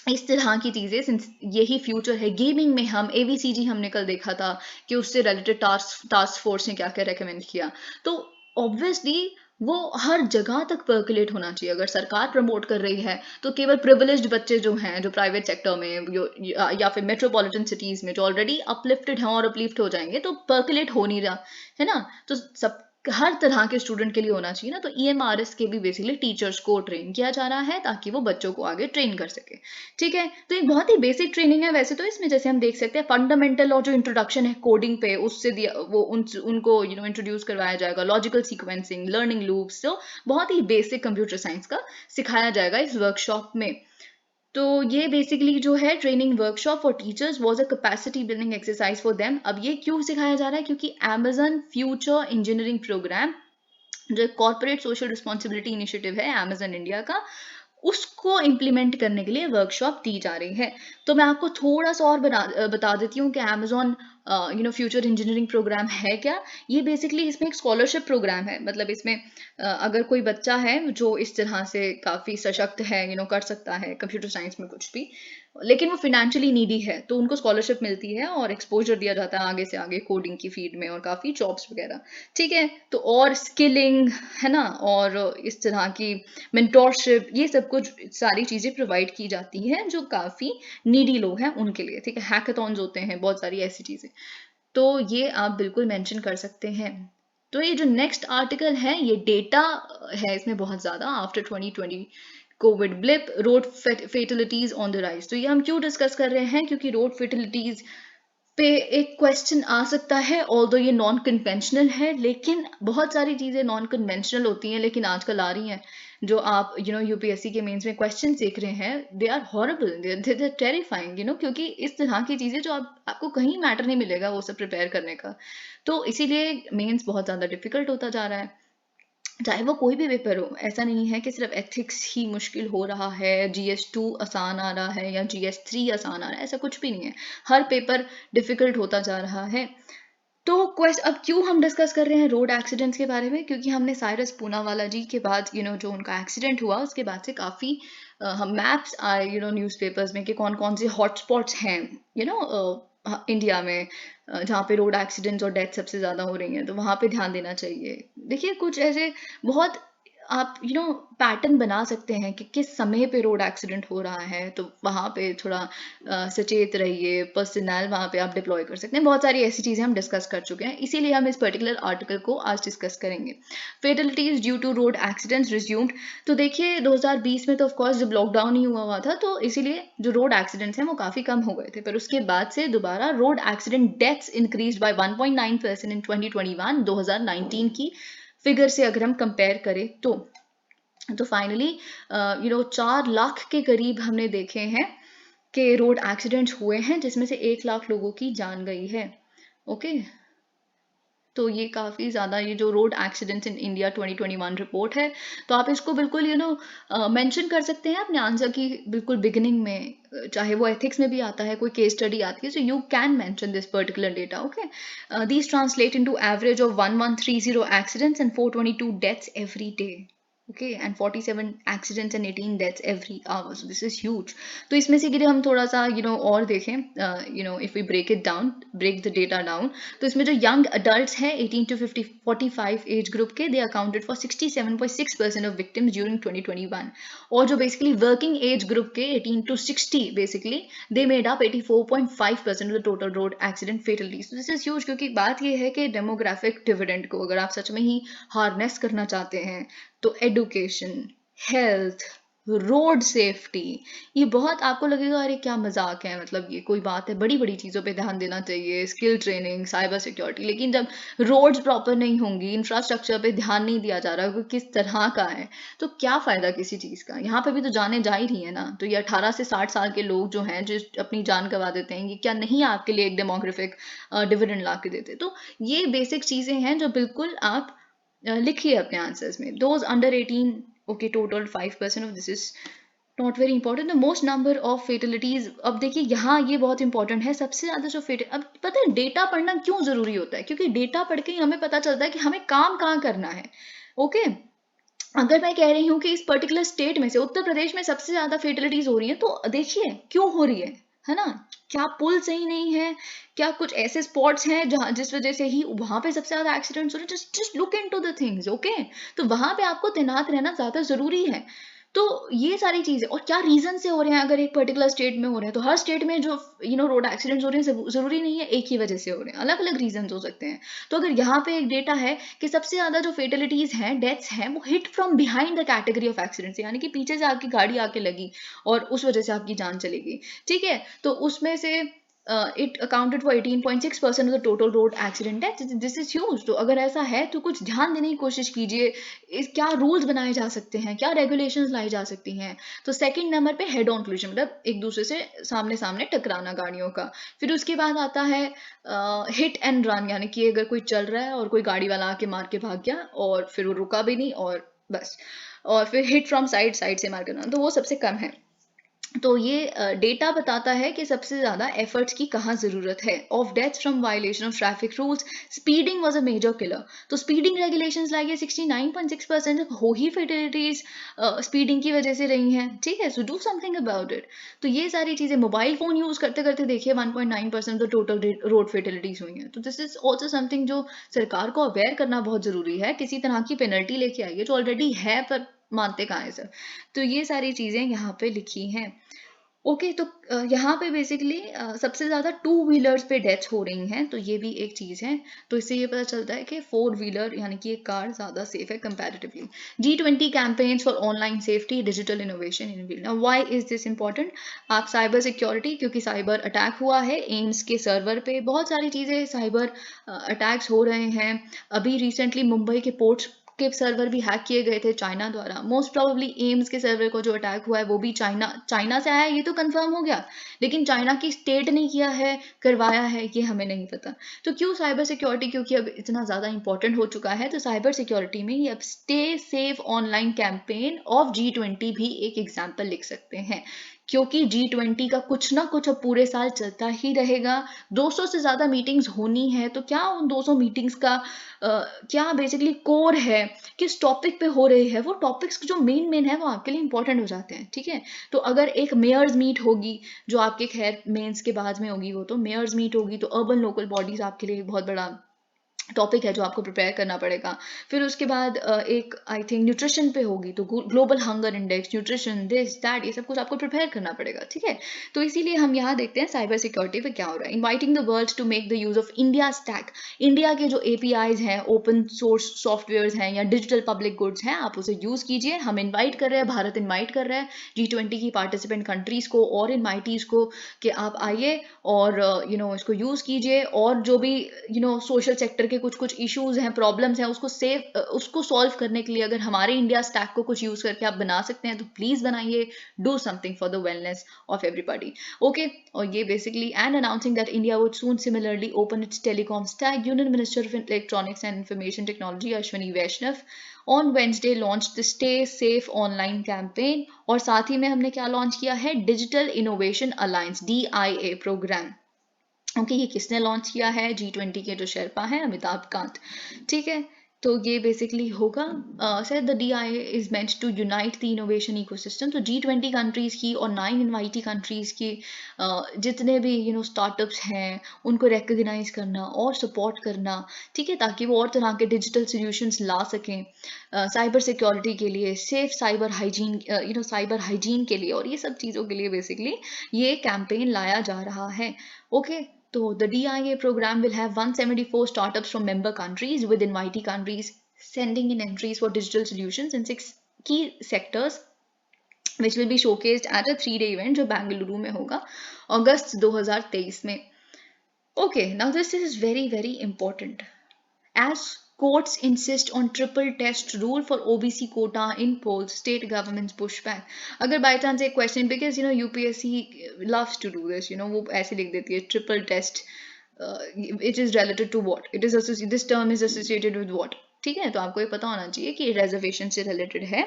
[SPEAKER 1] इस तरह की चीज़ें, सिंस यही फ्यूचर है। गेमिंग में हम AVCG हमने कल देखा था कि उससे रिलेटेड टास्क फोर्स ने क्या क्या रेकमेंड किया। तो ऑब्वियसली वो हर जगह तक पर्कुलेट होना चाहिए। अगर सरकार प्रमोट कर रही है तो केवल प्रिविलेज्ड बच्चे जो हैं, जो प्राइवेट सेक्टर में या फिर मेट्रोपॉलिटन सिटीज में जो ऑलरेडी अपलिफ्टेड हैं और अपलिफ्ट हो जाएंगे, तो पर्कुलेट हो नहीं रहा है ना। तो सब हर तरह के स्टूडेंट के लिए होना चाहिए ना। तो EMRS के भी बेसिकली टीचर्स को ट्रेन किया जा रहा है ताकि वो बच्चों को आगे ट्रेन कर सके, ठीक है। तो एक बहुत ही बेसिक ट्रेनिंग है वैसे तो इसमें, जैसे हम देख सकते हैं फंडामेंटल और जो इंट्रोडक्शन है कोडिंग पे, उससे दिया वो उनको इंट्रोड्यूस करवाया जाएगा, लॉजिकल सीक्वेंसिंग, लर्निंग लूप्स, तो बहुत ही बेसिक कंप्यूटर साइंस का सिखाया जाएगा इस वर्कशॉप में। तो ये बेसिकली जो है training workshop for teachers was a capacity building exercise for them. अब ये क्यों सिखाया जा रहा है? क्योंकि Amazon फ्यूचर इंजीनियरिंग प्रोग्राम, जो कॉर्पोरेट सोशल रिस्पॉन्सिबिलिटी इनिशिएटिव है Amazon इंडिया का, उसको इम्प्लीमेंट करने के लिए वर्कशॉप दी जा रही है। तो मैं आपको थोड़ा सा और बता देती हूँ कि Amazon फ्यूचर इंजीनियरिंग प्रोग्राम है क्या। ये बेसिकली इसमें एक स्कॉलरशिप प्रोग्राम है। मतलब इसमें अगर कोई बच्चा है जो इस तरह से काफ़ी सशक्त है, कर सकता है कंप्यूटर साइंस में कुछ भी, लेकिन वो फिनेंशियली नीडी है, तो उनको स्कॉलरशिप मिलती है और एक्सपोजर दिया जाता है आगे से आगे कोडिंग की फील्ड में और काफ़ी जॉब्स वगैरह, ठीक है। तो और स्किलिंग है ना, और इस तरह की मेंटोरशिप, ये सब कुछ सारी चीज़ें प्रोवाइड की जाती हैं जो काफ़ी नीडी लोग हैं उनके लिए, ठीक है। हैकाथॉन्स होते हैं, बहुत सारी ऐसी चीज़ें, तो ये आप बिल्कुल मेंशन कर सकते हैं। तो ये जो नेक्स्ट आर्टिकल है ये डेटा है इसमें बहुत ज़्यादा, after 2020 covid blip, road fatalities on the rise. तो ये हम क्यों डिस्कस कर रहे हैं? क्योंकि रोड फेटलिटीज पे एक क्वेश्चन आ सकता है, ऑल्दो ये नॉन कन्वेंशनल है, लेकिन बहुत सारी चीज़ें नॉन कन्वेंशनल होती हैं लेकिन आजकल आ रही हैं। जो आप UPSC के मेंस में क्वेश्चन देख रहे हैं, they are horrible, they are terrifying, क्योंकि इस तरह की चीज़ें जो आपको कहीं मैटर नहीं मिलेगा वो सब प्रिपेयर करने का। तो इसीलिए मेंस बहुत ज़्यादा डिफिकल्ट होता जा रहा है, चाहे वो कोई भी पेपर हो। ऐसा नहीं है कि सिर्फ एथिक्स ही मुश्किल हो रहा है, GS2 आसान आ रहा है या GS3 आसान आ रहा है, ऐसा कुछ भी नहीं है। हर पेपर डिफिकल्ट होता जा रहा है। तो अब क्यों हम डिस्कस कर रहे हैं रोड एक्सीडेंट्स के बारे में? क्योंकि हमने साइरस पूनावाला जी के बाद जो उनका एक्सीडेंट हुआ उसके बाद से काफ़ी हम मैप्स आए न्यूज़पेपर्स में कि कौन कौन से हॉटस्पॉट्स हैं इंडिया में, जहाँ पे रोड एक्सीडेंट्स और डेथ सबसे ज़्यादा हो रही हैं, तो वहाँ पे ध्यान देना चाहिए। देखिए कुछ ऐसे बहुत आप पैटर्न बना सकते हैं कि किस समय पे रोड एक्सीडेंट हो रहा है, तो वहाँ पे थोड़ा सचेत रहिए, पर्सनल वहाँ पे आप डिप्लॉय कर सकते हैं। बहुत सारी ऐसी चीज़ें हम डिस्कस कर चुके हैं, इसीलिए हम इस पर्टिकुलर आर्टिकल को आज डिस्कस करेंगे। Fatalities due to road accidents resumed. तो देखिए 2020 में तो ऑफकोर्स जब लॉकडाउन ही हुआ था तो इसीलिए जो रोड एक्सीडेंट्स हैं वो काफ़ी कम हो गए थे, पर उसके बाद से दोबारा road accident deaths increase by 1.9% इन 2019 की फिगर से अगर हम कंपेयर करें तो फाइनली 4 लाख के करीब हमने देखे हैं कि रोड एक्सीडेंट्स हुए हैं, जिसमें से 1 लाख लोगों की जान गई है। ओके, तो ये काफ़ी ज़्यादा, ये जो road accidents in India 2021 report है, तो आप इसको बिल्कुल मेंशन कर सकते हैं अपने आंसर की बिल्कुल बिगिनिंग में, चाहे वो एथिक्स में भी आता है, कोई केस स्टडी आती है, so you can mention this particular data. Okay, these translate into average of 1130 accidents and 422 deaths every day. Okay, and 47 accidents and 18 deaths every hour, so this is huge. तो इसमें से अगर हम थोड़ा सा और देखें, if we break it down, break the data down, तो इसमें जो यंग अडल्ट्स हैं 18 to 45 एज ग्रुप के, they accounted for 67.6% of victims during 2021. और जो बेसिकली वर्किंग एज ग्रुप के 18 to 60 basically, they made up 84.5% of the total road accident fatalities. This is huge, क्योंकि बात ये है कि डेमोग्राफिक डिविडेंड को अगर आप सच में ही हार्नेस करना चाहते हैं, तो एडुकेशन, हेल्थ, रोड सेफ्टी, ये बहुत आपको लगेगा अरे क्या मजाक है, मतलब ये कोई बात है, बड़ी बड़ी चीज़ों पे ध्यान देना चाहिए, स्किल ट्रेनिंग, साइबर सिक्योरिटी. लेकिन जब रोड्स प्रॉपर नहीं होंगी, इंफ्रास्ट्रक्चर पे ध्यान नहीं दिया जा रहा कि किस तरह का है, तो क्या फ़ायदा किसी चीज़ का. यहाँ पे भी तो जाने जा ही रही है ना. तो ये 18 से 60 साल के लोग जो हैं, जो अपनी जान गंवा देते हैं, ये क्या नहीं आपके लिए एक डेमोग्राफिक डिविडेंड ला के देते. तो ये बेसिक चीज़ें हैं जो बिल्कुल आप लिखिए अपने आंसर्स में. Those under 18, okay, total 5% of this is not very important. The most number of fatalities. अब देखिए यहाँ ये बहुत इंपॉर्टेंट है, सबसे ज्यादा जो अब पता है डेटा पढ़ना क्यों जरूरी होता है, क्योंकि डेटा पढ़ के ही हमें पता चलता है कि हमें काम कहाँ करना है. ओके, अगर मैं कह रही हूँ कि इस पर्टिकुलर स्टेट में से उत्तर प्रदेश में सबसे ज्यादा फेटलिटीज हो रही है, तो देखिए क्यों हो रही है ना. क्या पुल सही नहीं है, क्या कुछ ऐसे स्पॉट्स हैं जहाँ जिस वजह से ही वहां पे सबसे ज्यादा एक्सीडेंट्स हो रहे हैं. Just look into the things. Okay, तो वहां पे आपको तैनात रहना ज्यादा जरूरी है. तो ये सारी चीजें, और क्या रीजन से हो रहे हैं, अगर एक पर्टिकुलर स्टेट में हो रहे हैं, तो हर स्टेट में जो रोड एक्सीडेंट्स हो रहे हैं जरूरी नहीं है एक ही वजह से हो रहे हैं, अलग अलग रीजन हो सकते हैं. तो अगर यहाँ पे एक डेटा है कि सबसे ज्यादा जो फेटलिटीज हैं, डेथ्स हैं, वो hit from behind the category of accidents, यानी कि पीछे से आपकी गाड़ी आके लगी और उस वजह से आपकी जान चलेगी. ठीक है, तो उसमें से it accounted for 18.6% of the total road accident deaths. This is huge. तो अगर ऐसा है तो कुछ ध्यान देने की कोशिश कीजिए, क्या रूल्स बनाए जा सकते हैं, क्या रेगुलेशंस लाई जा सकती हैं. तो सेकंड नंबर पे हेड ऑन कोलिजन, मतलब एक दूसरे से सामने सामने टकराना गाड़ियों का. फिर उसके बाद आता है हिट एंड रन, यानी कि अगर कोई चल रहा है और कोई गाड़ी वाला आके मार के भाग गया और फिर वो रुका भी नहीं और बस. और फिर हिट फ्रॉम साइड से मार करना, तो वो सबसे कम है. तो ये डेटा बताता है कि सबसे ज़्यादा एफर्ट्स की कहाँ ज़रूरत है. Of death from violation of traffic rules, speeding was a major killer. तो स्पीडिंग रेगुलेशंस लाइए 69.6% हो ही फेटलिटीज स्पीडिंग की वजह से रही हैं. ठीक है, so do something about it. तो ये सारी चीज़ें, मोबाइल फ़ोन यूज़ करते करते देखिए 1.9% तो टोटल रोड फेटलिटीज हुई हैं. तो दिस इज ऑल्सो समथिंग जो सरकार को अवेयर करना बहुत ज़रूरी है. किसी तरह की पेनल्टी लेके आइए, जो ऑलरेडी है पर मानते कहाँ है सर. तो ये सारी चीज़ें यहाँ पे लिखी हैं. ओके, तो यहाँ पे बेसिकली सबसे ज़्यादा टू व्हीलर्स पे डेथ्स हो रही हैं, तो ये भी एक चीज़ है. तो इससे ये पता चलता है कि फोर व्हीलर यानी कि एक कार ज़्यादा सेफ है comparatively. G20 campaigns for online safety, digital innovation in wheel. Now why is this important. आप साइबर सिक्योरिटी, क्योंकि साइबर अटैक हुआ है एम्स के सर्वर पे, बहुत सारी चीज़ें साइबर अटैक्स हो रहे हैं. अभी रिसेंटली मुंबई के पोर्ट्स के सर्वर भी हैक किए गए थे चाइना द्वारा. मोस्ट प्रोबेबली एम्स के सर्वर को जो अटैक हुआ है वो भी चाइना से आया है, ये तो कंफर्म हो गया. लेकिन चाइना की स्टेट ने किया है, करवाया है, ये हमें नहीं पता. तो क्यों साइबर सिक्योरिटी, क्योंकि अब इतना ज़्यादा इंपॉर्टेंट हो चुका है. तो साइबर सिक्योरिटी में ये अब stay safe online campaign of G20 भी एक एग्जाम्पल लिख सकते हैं, क्योंकि G20 का कुछ ना कुछ अब पूरे साल चलता ही रहेगा. 200 से ज़्यादा मीटिंग्स होनी है. तो क्या उन 200 मीटिंग्स का क्या बेसिकली कोर है, किस टॉपिक पे हो रही है, वो टॉपिक्स जो मेन है वो आपके लिए इंपॉर्टेंट हो जाते हैं. ठीक है, तो अगर एक मेयर्स मीट होगी जो आपके खैर मेंस के बाद में होगी, वो तो मेयर्स मीट होगी, तो अर्बन लोकल बॉडीज आपके लिए एक बहुत बड़ा टॉपिक है जो आपको प्रिपेयर करना पड़ेगा. फिर उसके बाद एक आई थिंक न्यूट्रिशन पे होगी, तो global hunger index, nutrition, this that, ये सब कुछ आपको प्रिपेयर करना पड़ेगा. ठीक है, तो इसीलिए हम यहाँ देखते हैं साइबर सिक्योरिटी पे क्या हो रहा है. Inviting the world to make the use of India stack. India के जो APIs हैं, ओपन सोर्स सॉफ्टवेयर हैं या डिजिटल पब्लिक गुड्स हैं, आप उसे यूज कीजिए. हम इन्वाइट कर रहे हैं, भारत इन्वाइट कर रहा है G20 की पार्टिसिपेंट कंट्रीज को और इन्वाइटीज को कि आप आइए और इसको यूज कीजिए. और जो भी सोशल सेक्टर के कुछ कुछ इश्यूज हैं, प्रॉब्लम्स हैं, उसको सॉल्व करने के लिए अगर हमारे इंडिया स्टैक को कुछ यूज करके आप बना सकते हैं तो प्लीज बनाइए. Do something for the wellness of everybody. Okay, और ये basically and announcing that India would soon similarly open its telecom stack, union minister of electronics and information technology Ashwini Vaishnav on Wednesday launch the stay safe online campaign. और साथ ही में हमने क्या लॉन्च किया है, digital innovation alliance DIA programme. Okay, ये किसने लॉन्च किया है, G20 के जो शेरपा हैं अमिताभ कांत. ठीक है, तो ये बेसिकली होगा. Sir the DIA is meant to unite the innovation ecosystem. तो G20 कंट्रीज की और 9 इनवाइटी कंट्रीज की जितने भी स्टार्टअप्स हैं उनको रिकग्नाइज करना और सपोर्ट करना. ठीक है, ताकि वो और तरह के डिजिटल सोल्यूशंस ला सकें साइबर सिक्योरिटी के लिए, सेफ साइबर हाइजीन के लिए, और ये सब चीज़ों के लिए बेसिकली ये कैंपेन लाया जा रहा है. Okay, so the DIA program will have 174 startups from member countries with invitee countries sending in entries for digital solutions in 6 key sectors which will be showcased at a 3-day event जो बेंगलुरु में होगा अगस्त 2023 में. Okay, now this is very very important. As courts insist on triple test rule for OBC quota in polls, state governments push back. अगर by chance एक question, because UPSC loves to do this, वो ऐसे लिख देती है triple test. It is related to what? This term is associated with what? ठीक है, तो आपको ये पता होना चाहिए कि रिजर्वेशन से रिलेटेड है,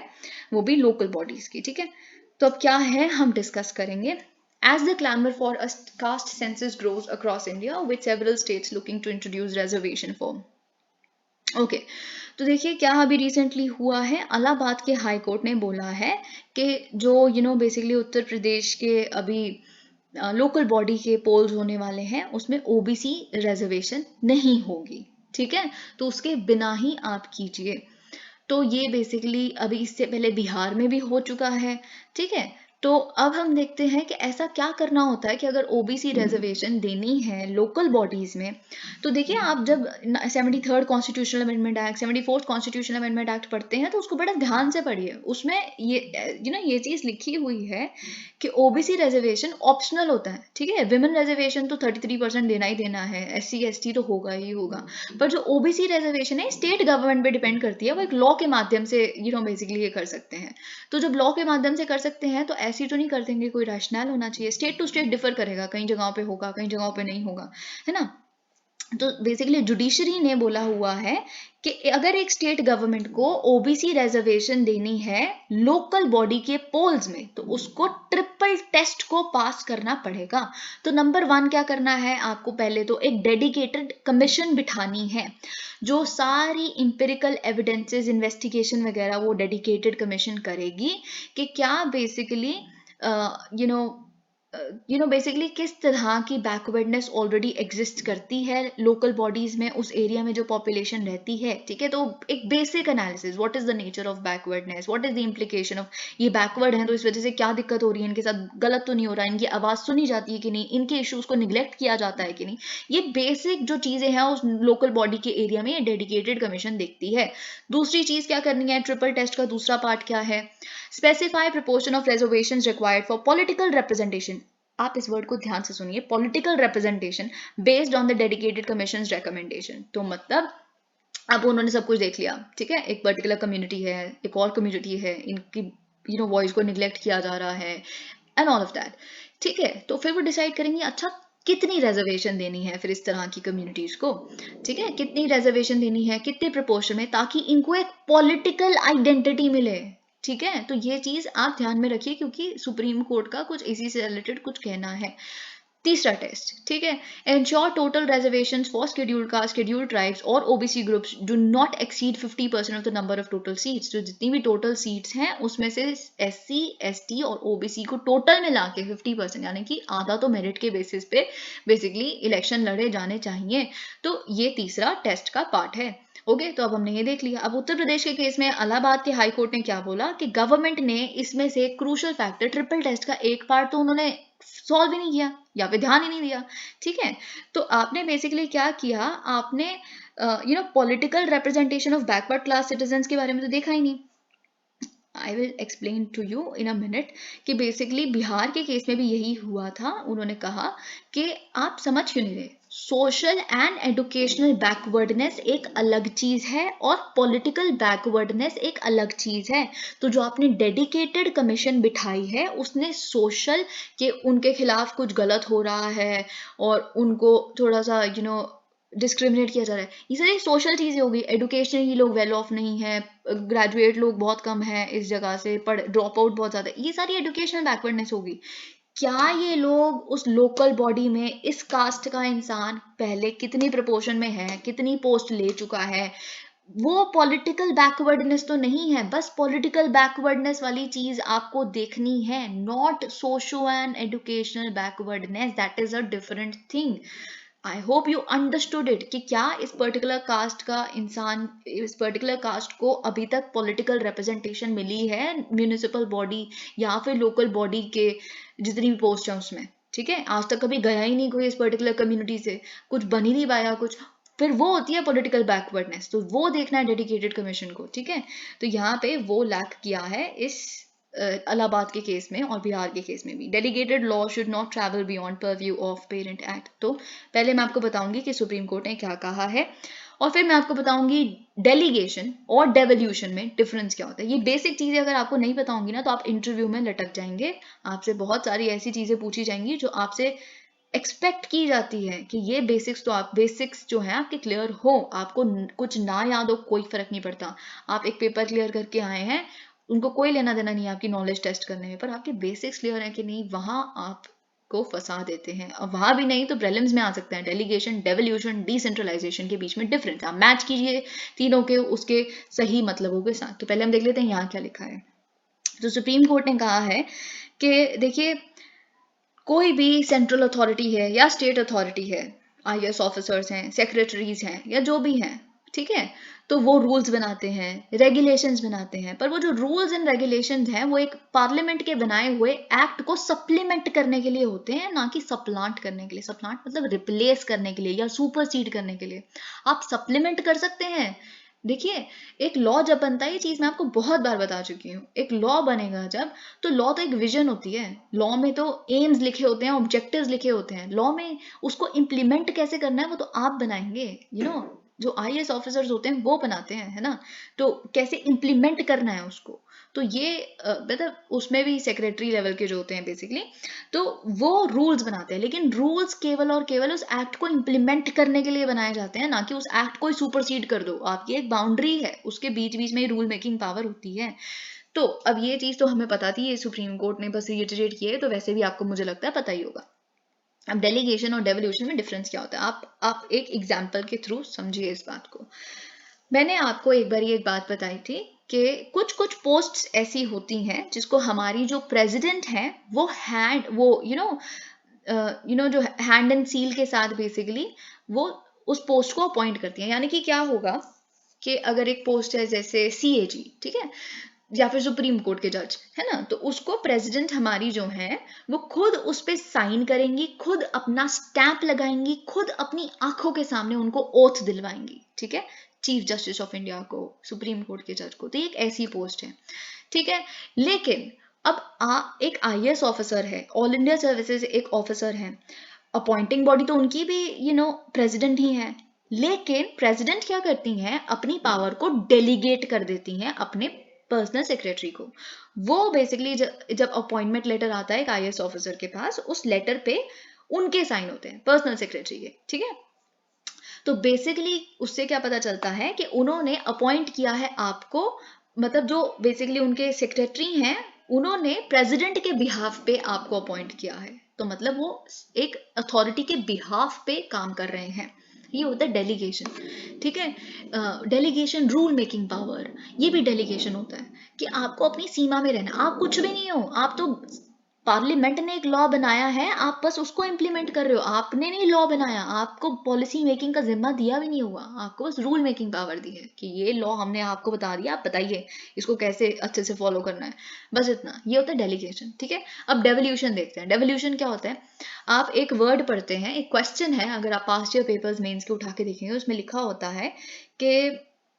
[SPEAKER 1] वो भी लोकल बॉडीज की. ठीक है, तो अब क्या है हम डिस्कस करेंगे. As the clamor for a caste census grows across India, with several states looking to introduce reservation form. Okay, तो देखिए क्या अभी रिसेंटली हुआ है, इलाहाबाद के हाई कोर्ट ने बोला है कि जो बेसिकली उत्तर प्रदेश के अभी लोकल बॉडी के पोल्स होने वाले हैं उसमें OBC रिजर्वेशन नहीं होगी. ठीक है, तो उसके बिना ही आप कीजिए. तो ये बेसिकली अभी इससे पहले बिहार में भी हो चुका है. ठीक है, तो अब हम देखते हैं कि ऐसा क्या करना होता है कि अगर OBC रिजर्वेशन देनी है लोकल बॉडीज में, तो देखिए आप जब 73rd constitutional amendment act, 74th constitutional amendment act पढ़ते हैं तो उसको बड़ा ध्यान से पढ़िए. उसमें ये चीज लिखी हुई है कि OBC रिजर्वेशन ऑप्शनल होता है. ठीक है, विमेन रिजर्वेशन तो 33% देना ही देना है, SC ST तो होगा ही होगा, पर जो OBC रिजर्वेशन है स्टेट गवर्नमेंट पे डिपेंड करती है, वो एक लॉ के माध्यम से बेसिकली ये कर सकते हैं. तो जब लॉ के माध्यम से कर सकते हैं तो ऐसी तो नहीं कर देंगे, कोई रैशनल होना चाहिए. स्टेट टू स्टेट डिफर करेगा, कई जगहों पे होगा, कई जगहों पे नहीं होगा, है ना. तो बेसिकली जुडिशरी ने बोला हुआ है कि अगर एक स्टेट गवर्नमेंट को OBC रिजर्वेशन देनी है लोकल बॉडी के पोल्स में तो उसको ट्रिपल टेस्ट को पास करना पड़ेगा. तो नंबर 1 क्या करना है आपको, पहले तो एक डेडिकेटेड कमीशन बिठानी है जो सारी इंपेरिकल एविडेंसेस, इन्वेस्टिगेशन वगैरह वो डेडिकेटेड कमीशन करेगी कि क्या बेसिकली बेसिकली किस तरह की बैकवर्डनेस ऑलरेडी एग्जिस्ट करती है लोकल बॉडीज में, उस एरिया में जो पॉपुलेशन रहती है. ठीक है, तो एक basic analysis, what is the nature of backwardness, what is the implication of ये बैकवर्ड है तो इस वजह से क्या दिक्कत हो रही है, इनके साथ गलत तो नहीं हो रहा है, इनकी आवाज सुनी जाती है कि नहीं, इनके इश्यूज को निग्लेक्ट किया जाता है कि नहीं. ये बेसिक जो चीजें हैं उस लोकल बॉडी के एरिया में ये डेडिकेटेड कमीशन देखती है. दूसरी चीज क्या करनी है, ट्रिपल टेस्ट का दूसरा पार्ट क्या है, specify proportion of reservations required for political representation. आप इस वर्ड को ध्यान से सुनिए, political representation based on the dedicated commissions recommendation. तो मतलब अब उन्होंने सब कुछ देख लिया. ठीक है, एक पर्टिकुलर कम्युनिटी है, एक और कम्युनिटी है, इनकी वॉइस को निग्लेक्ट किया जा रहा है एंड ऑल ऑफ दैट. ठीक है, तो फिर वो डिसाइड करेंगे अच्छा कितनी रिजर्वेशन देनी है फिर इस तरह की कम्युनिटीज को. ठीक है, कितनी रिजर्वेशन देनी है, कितने प्रोपोर्शन में, ताकि इनको एक पॉलिटिकल आइडेंटिटी मिले. ठीक है, तो ये चीज आप ध्यान में रखिए क्योंकि सुप्रीम कोर्ट का कुछ इसी से रिलेटेड कुछ कहना है. तीसरा टेस्ट, ठीक है, ensure total reservations for scheduled caste, scheduled tribes और OBC groups do not exceed 50% of the number of total seats. जो जितनी भी टोटल सीट्स हैं उसमें से SC ST और OBC को टोटल मिला के 50%, यानी कि आधा तो मेरिट के बेसिस पे बेसिकली इलेक्शन लड़े जाने चाहिए. तो ये तीसरा टेस्ट का पार्ट है. ओके, तो अब हमने ये देख लिया. अब उत्तर प्रदेश के केस में इलाहाबाद के हाई कोर्ट ने क्या बोला कि गवर्नमेंट ने इसमें से क्रूशल फैक्टर ट्रिपल टेस्ट का एक पार्ट तो उन्होंने सॉल्व ही नहीं किया या फिर ध्यान ही नहीं दिया. ठीक है, तो आपने बेसिकली क्या किया, आपने political representation of backward class citizens के बारे में तो देखा ही नहीं. I will explain to you in a minute कि बेसिकली बिहार के केस में भी यही हुआ था. उन्होंने कहा कि आप समझ क्यों नहीं रहे, सोशल एंड एजुकेशनल बैकवर्डनेस एक अलग चीज है और पॉलिटिकल बैकवर्डनेस एक अलग चीज है। तो जो आपने डेडिकेटेड कमीशन बिठाई है उसने सोशल के उनके खिलाफ कुछ गलत हो रहा है और उनको थोड़ा सा डिस्क्रिमिनेट किया जा रहा है, ये सारी सोशल चीजें होगी। एडुकेशनली लोग वेल ऑफ नहीं है, ग्रेजुएट लोग बहुत कम है इस जगह से, पढ़ ड्रॉप आउट बहुत ज्यादा, ये सारी एजुकेशनल बैकवर्डनेस होगी। क्या ये लोग उस लोकल बॉडी में इस कास्ट का इंसान पहले कितनी प्रपोर्शन में है, कितनी पोस्ट ले चुका है, वो पॉलिटिकल बैकवर्डनेस तो नहीं है। बस पॉलिटिकल बैकवर्डनेस वाली चीज आपको देखनी है, not socio and educational backwardness, that is a different thing. I hope you understood it कि क्या इस पर्टिकुलर कास्ट का इंसान, इस पर्टिकुलर कास्ट को अभी तक पॉलिटिकल रिप्रेजेंटेशन मिली है म्यूनिसिपल बॉडी या फिर लोकल बॉडी के जितनी भी पोस्ट है उसमें। ठीक है, आज तक कभी गया ही नहीं कोई इस पर्टिकुलर कम्युनिटी से, कुछ बन ही नहीं पाया कुछ, फिर वो होती है पॉलिटिकल बैकवर्डनेस। तो वो देखना है डेडिकेटेड कमीशन को। ठीक है, तो यहाँ पे वो लैक किया है इस इलाहाबाद के केस में और बिहार के केस में भी। Delegated law should not travel beyond purview of parent act. तो पहले मैं आपको बताऊंगी कि सुप्रीम कोर्ट ने क्या कहा है और फिर मैं आपको बताऊंगी डेलीगेशन और डेवोल्यूशन में डिफरेंस क्या होता है। ये बेसिक चीजें अगर आपको नहीं पता होंगी ना तो आप इंटरव्यू में लटक जाएंगे, आपसे बहुत सारी ऐसी चीजें पूछी जाएंगी जो आपसे एक्सपेक्ट की जाती है कि ये बेसिक्स, तो आप बेसिक्स जो है आपके क्लियर हो, आपको कुछ ना याद हो कोई फर्क नहीं पड़ता। आप एक पेपर क्लियर करके आए हैं, उनको कोई लेना देना नहीं है आपकी नॉलेज टेस्ट करने में, पर आपके बेसिक्स क्लियर है कि नहीं, वहां आपको फंसा देते हैं। और वहां भी नहीं तो प्रीलिम्स में आ सकते हैं। डेलीगेशन, डेवोल्यूशन, डिसेंट्रलाइजेशन के बीच में डिफरेंस आप मैच कीजिए तीनों के उसके सही मतलबों के साथ। तो पहले हम देख लेते हैं यहाँ क्या लिखा है। तो सुप्रीम कोर्ट ने कहा है कि देखिए, कोई भी सेंट्रल अथॉरिटी है या स्टेट अथॉरिटी है, आईएएस ऑफिसर्स हैं, सेक्रेटरीज हैं या जो भी हैं, ठीक है, तो वो रूल्स बनाते हैं, रेगुलेशंस बनाते हैं, पर वो जो रूल्स एंड रेगुलेशंस हैं वो एक पार्लियामेंट के बनाए हुए एक्ट को सप्लीमेंट करने के लिए होते हैं, ना कि सप्लांट करने के लिए। सप्लांट मतलब रिप्लेस करने के लिए या सुपरसीड करने के लिए। आप सप्लीमेंट कर सकते हैं। देखिए, एक लॉ जब बनता है, ये चीज मैं आपको बहुत बार बता चुकी हूँ, एक लॉ बनेगा जब, तो लॉ तो एक विजन होती है, लॉ में तो एम्स लिखे होते हैं, ऑब्जेक्टिव्स लिखे होते हैं, लॉ में उसको इम्प्लीमेंट कैसे करना है वो तो आप बनाएंगे, जो आईएएस ऑफिसर्स होते हैं वो बनाते हैं, है ना। तो कैसे इम्प्लीमेंट करना है उसको, तो ये मतलब उसमें भी सेक्रेटरी लेवल के जो होते हैं बेसिकली, तो वो रूल्स बनाते हैं। लेकिन रूल्स केवल और केवल उस एक्ट को इम्प्लीमेंट करने के लिए बनाए जाते हैं, ना कि उस एक्ट को सुपरसीड कर दो। आपकी एक बाउंड्री है, उसके बीच बीच में ही रूल मेकिंग पावर होती है। तो अब ये चीज तो हमें पता थी, ये सुप्रीम कोर्ट ने बस रिइटरेट किया है, तो वैसे भी आपको मुझे लगता है पता ही होगा। अब डेलीगेशन और डेवोल्यूशन में डिफरेंस क्या होता है, आप एक एग्जाम्पल के थ्रू समझिए इस बात को। मैंने आपको एक बार एक बात बताई थी कि कुछ कुछ पोस्ट्स ऐसी होती हैं जिसको हमारी जो प्रेसिडेंट है वो जो हैंड एंड सील के साथ बेसिकली वो उस पोस्ट को अपॉइंट करती हैं। यानी कि क्या होगा कि अगर एक पोस्ट है जैसे सीएजी, ठीक है, या फिर सुप्रीम कोर्ट के जज, है ना, तो उसको प्रेसिडेंट हमारी जो है वो खुद उस पर साइन करेंगी, खुद अपना स्टैंप लगाएंगी, खुद अपनी आंखों के सामने उनको ओथ दिलवाएंगी। ठीक है, चीफ जस्टिस ऑफ इंडिया को, सुप्रीम कोर्ट के जज को, तो ये एक ऐसी पोस्ट है। ठीक है, लेकिन अब एक आईएएस ऑफिसर है, ऑल इंडिया सर्विसेज एक ऑफिसर है, अपॉइंटिंग बॉडी तो उनकी भी प्रेसिडेंट ही है, लेकिन प्रेसिडेंट क्या करती हैं, अपनी पावर को डेलीगेट कर देती हैं अपने पर्सनल सेक्रेटरी को। वो बेसिकली जब अपॉइंटमेंट लेटर आता है एक आईएएस ऑफिसर के पास, उस लेटर पे उनके साइन होते हैं, पर्सनल सेक्रेटरी के। ठीक है, तो बेसिकली उससे क्या पता चलता है कि उन्होंने अपॉइंट किया है आपको, मतलब जो बेसिकली उनके सेक्रेटरी हैं उन्होंने प्रेसिडेंट के बिहाफ पे आपको अपॉइंट किया है, तो मतलब वो एक अथॉरिटी के बिहाफ पे काम कर रहे हैं। ये होता है डेलीगेशन। ठीक है, डेलीगेशन, रूल मेकिंग पावर, ये भी डेलीगेशन होता है कि आपको अपनी सीमा में रहना। आप कुछ भी नहीं हो, आप तो पार्लियामेंट ने एक लॉ बनाया है, आप बस उसको इम्प्लीमेंट कर रहे हो। आपने नहीं लॉ बनाया, आपको पॉलिसी मेकिंग का जिम्मा दिया भी नहीं हुआ, आपको बस रूल मेकिंग पावर दी है कि ये लॉ हमने आपको बता दिया, आप बताइए इसको कैसे अच्छे से फॉलो करना है, बस इतना। ये होता है डेलीगेशन। ठीक है, अब डेवोल्यूशन देखते हैं। डेवोल्यूशन क्या होता है, आप एक वर्ड पढ़ते हैं, एक क्वेश्चन है, अगर आप पास्ट ईयर पेपर्स मेंस के उठा के देखेंगे उसमें लिखा होता है कि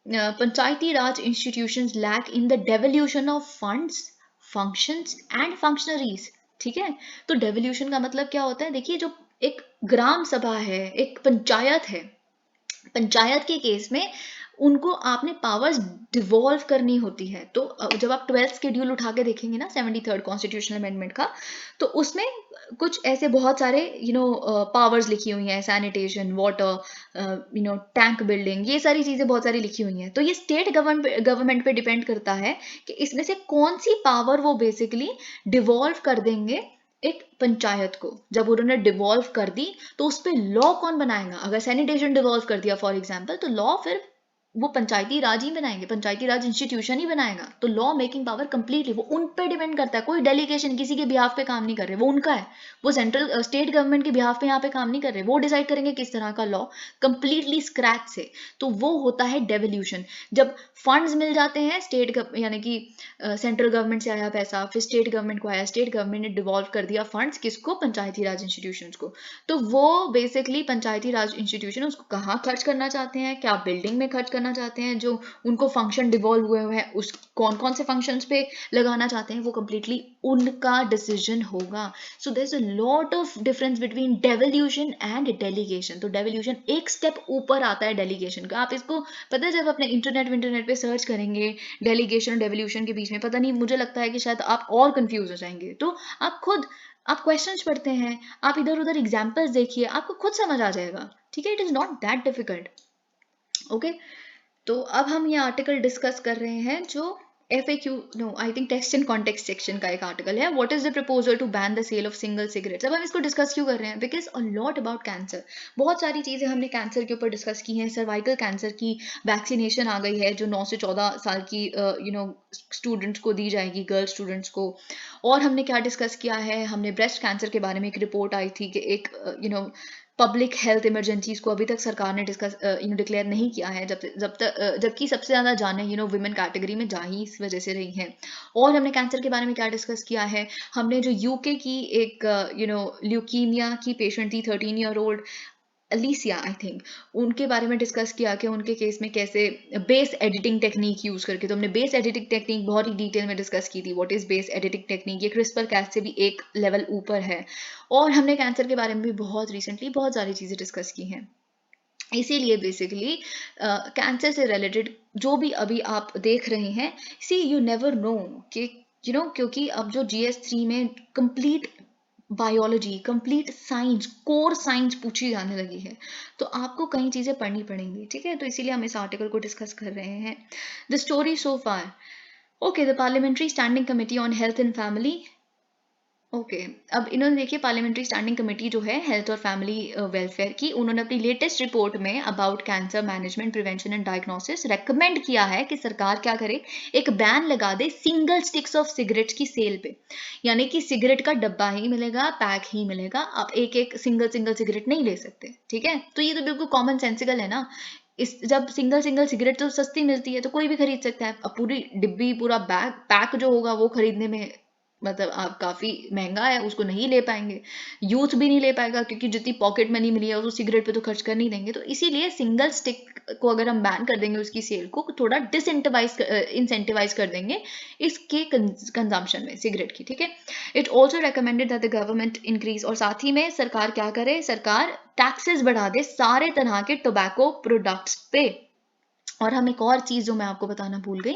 [SPEAKER 1] Panchayati Raj institutions lack in the devolution of funds, functions and functionaries. ठीक है, तो डेवोल्यूशन का मतलब क्या होता है, देखिए जो एक ग्राम सभा है, एक पंचायत है, पंचायत के केस में उनको आपने पावर्स डिवॉल्व करनी होती है। तो जब आप 12th शेड्यूल उठा के देखेंगे ना 73rd कॉन्स्टिट्यूशनल अमेंडमेंट का, तो उसमें कुछ ऐसे बहुत सारे पावर्स लिखी हुई हैं, सैनिटेशन, वाटर, टैंक बिल्डिंग, ये सारी चीज़ें बहुत सारी लिखी हुई हैं। तो ये स्टेट गवर्नमेंट पे डिपेंड करता है कि इसमें से कौन सी पावर वो बेसिकली डिवॉल्व कर देंगे एक पंचायत को। जब उन्होंने डिवॉल्व कर दी तो उस पर लॉ कौन बनाएगा? अगर सैनिटेशन डिवॉल्व कर दिया फॉर एग्जाम्पल, तो लॉ फिर वो पंचायती राज ही बनाएंगे, पंचायती राज इंस्टीट्यूशन ही बनाएगा। तो लॉ मेकिंग पावर कंप्लीटली वो उन पे डिपेंड करता है। कोई डेलीगेशन किसी के बिहाफ पे काम नहीं कर रहे, वो उनका है। वो सेंट्रल स्टेट गवर्नमेंट के बिहाफ पे यहाँ पे काम नहीं कर रहे, वो डिसाइड करेंगे किस तरह का लॉ, कंप्लीटली स्क्रैच से। तो वो होता है डेवल्यूशन। जब फंड्स मिल जाते हैं स्टेट यानी कि सेंट्रल गवर्नमेंट से आया पैसा, फिर स्टेट गवर्नमेंट को आया, स्टेट गवर्नमेंट ने डिवॉल्व कर दिया फंड्स किसको? पंचायती राज इंस्टीट्यूशंस को। तो वो बेसिकली पंचायती राज इंस्टीट्यूशन उसको कहाँ खर्च करना चाहते हैं, क्या बिल्डिंग में खर्च करना चाहते हैं, जो उनको फंक्शन डिवॉल्व हुए हुए हैं उस कौन कौन से फंक्शंस पे लगाना चाहते हैं, वो कंप्लीटली उनका डिसीजन होगा। So there is a lot of difference between devolution and delegation. तो डेवल्यूशन एक स्टेप ऊपर आता है डेलीगेशन का। आप इसको पता है जब अपने इंटरनेट पे सर्च करेंगे डेलीगेशन और डेवल्यूशन के बीच में, पता नहीं, मुझे लगता है कि शायद आप और कंफ्यूज हो जाएंगे। तो आप क्वेश्चंस पढ़ते हैं, आप इधर उधर एग्जाम्पल्स देखिए, आपको खुद समझ आ जाएगा। ठीक है, it is not that difficult. Okay, तो अब हम ये आर्टिकल डिस्कस कर रहे हैं जो FAQ, no I think text and context section का एक आर्टिकल है। What is the proposal to ban the sale of single cigarettes. अब हम इसको डिस्कस क्यों कर रहे हैं? Because a lot about cancer, बहुत सारी चीज़ें हमने कैंसर के ऊपर डिस्कस की हैं। सर्वाइकल कैंसर की वैक्सीनेशन आ गई है जो 9 से 14 साल की स्टूडेंट्स को दी जाएगी, गर्ल स्टूडेंट्स को। और हमने क्या डिस्कस किया है? हमने ब्रेस्ट कैंसर के बारे में एक रिपोर्ट आई थी कि एक पब्लिक हेल्थ इमरजेंसीज को अभी तक सरकार ने डिस्कस डिक्लेयर नहीं किया है, जबकि सबसे ज़्यादा जाने वुमेन कैटेगरी में जा ही इस वजह से रही हैं। और हमने कैंसर के बारे में क्या डिस्कस किया है? हमने जो यूके की एक ल्यूकीमिया की पेशेंट थी, 13-year-old अलीसिया आई थिंक, उनके बारे में डिस्कस किया कि उनके केस में कैसे बेस एडिटिंग टेक्निक यूज़ करके। तो हमने बेस एडिटिंग टेक्निक बहुत ही डिटेल में डिस्कस की थी। What is base editing technique? ये क्रिस्पर कैस से भी एक लेवल ऊपर है। और हमने कैंसर के बारे में भी बहुत रिसेंटली बहुत सारी चीज़ें डिस्कस की हैं। इसीलिए बेसिकली कैंसर से रिलेटेड जो भी अभी आप देख रहे हैं, सी यू नेवर नो कि क्योंकि अब जो GS3 में complete biology, complete science, core science पूछी जाने लगी है, तो आपको कई चीज़ें पढ़नी पड़ेंगी। ठीक है, तो इसीलिए हम इस आर्टिकल को डिस्कस कर रहे हैं। The story so far. Okay, the parliamentary standing committee on health and family. Okay, अब इन्होंने देखिए पार्लियामेंट्री स्टैंडिंग कमेटी जो है हेल्थ और फैमिली वेलफेयर की, उन्होंने अपनी लेटेस्ट रिपोर्ट में about cancer management, prevention and diagnosis recommend किया है कि सरकार क्या करे, एक बैन लगा दे सिंगल स्टिक्स ऑफ सिगरेट्स की सेल पे। यानी कि सिगरेट का डब्बा ही मिलेगा, पैक ही मिलेगा, आप एक एक सिंगल सिंगल सिगरेट नहीं ले सकते। ठीक है, तो ये तो बिल्कुल कॉमन सेंसिकल है ना। जब सिंगल सिंगल सिगरेट तो सस्ती मिलती है तो कोई भी खरीद सकता है। अब पूरी डिब्बी, पूरा बैग पैक जो होगा वो खरीदने में मतलब आप काफ़ी महंगा है, उसको नहीं ले पाएंगे, यूथ भी नहीं ले पाएगा, क्योंकि जितनी पॉकेट मनी मिली है उस सिगरेट पे तो खर्च कर नहीं देंगे। तो इसीलिए सिंगल स्टिक को अगर हम बैन कर देंगे, उसकी सेल को थोड़ा इंसेंटिवाइज कर देंगे इसके कंजम्पशन में सिगरेट की। ठीक है, it also recommended that the government increase, और साथ ही में सरकार क्या करे, सरकार टैक्सेस बढ़ा दे सारे तरह के टोबैको प्रोडक्ट्स पे। और हम एक और चीज़ जो मैं आपको बताना भूल गई,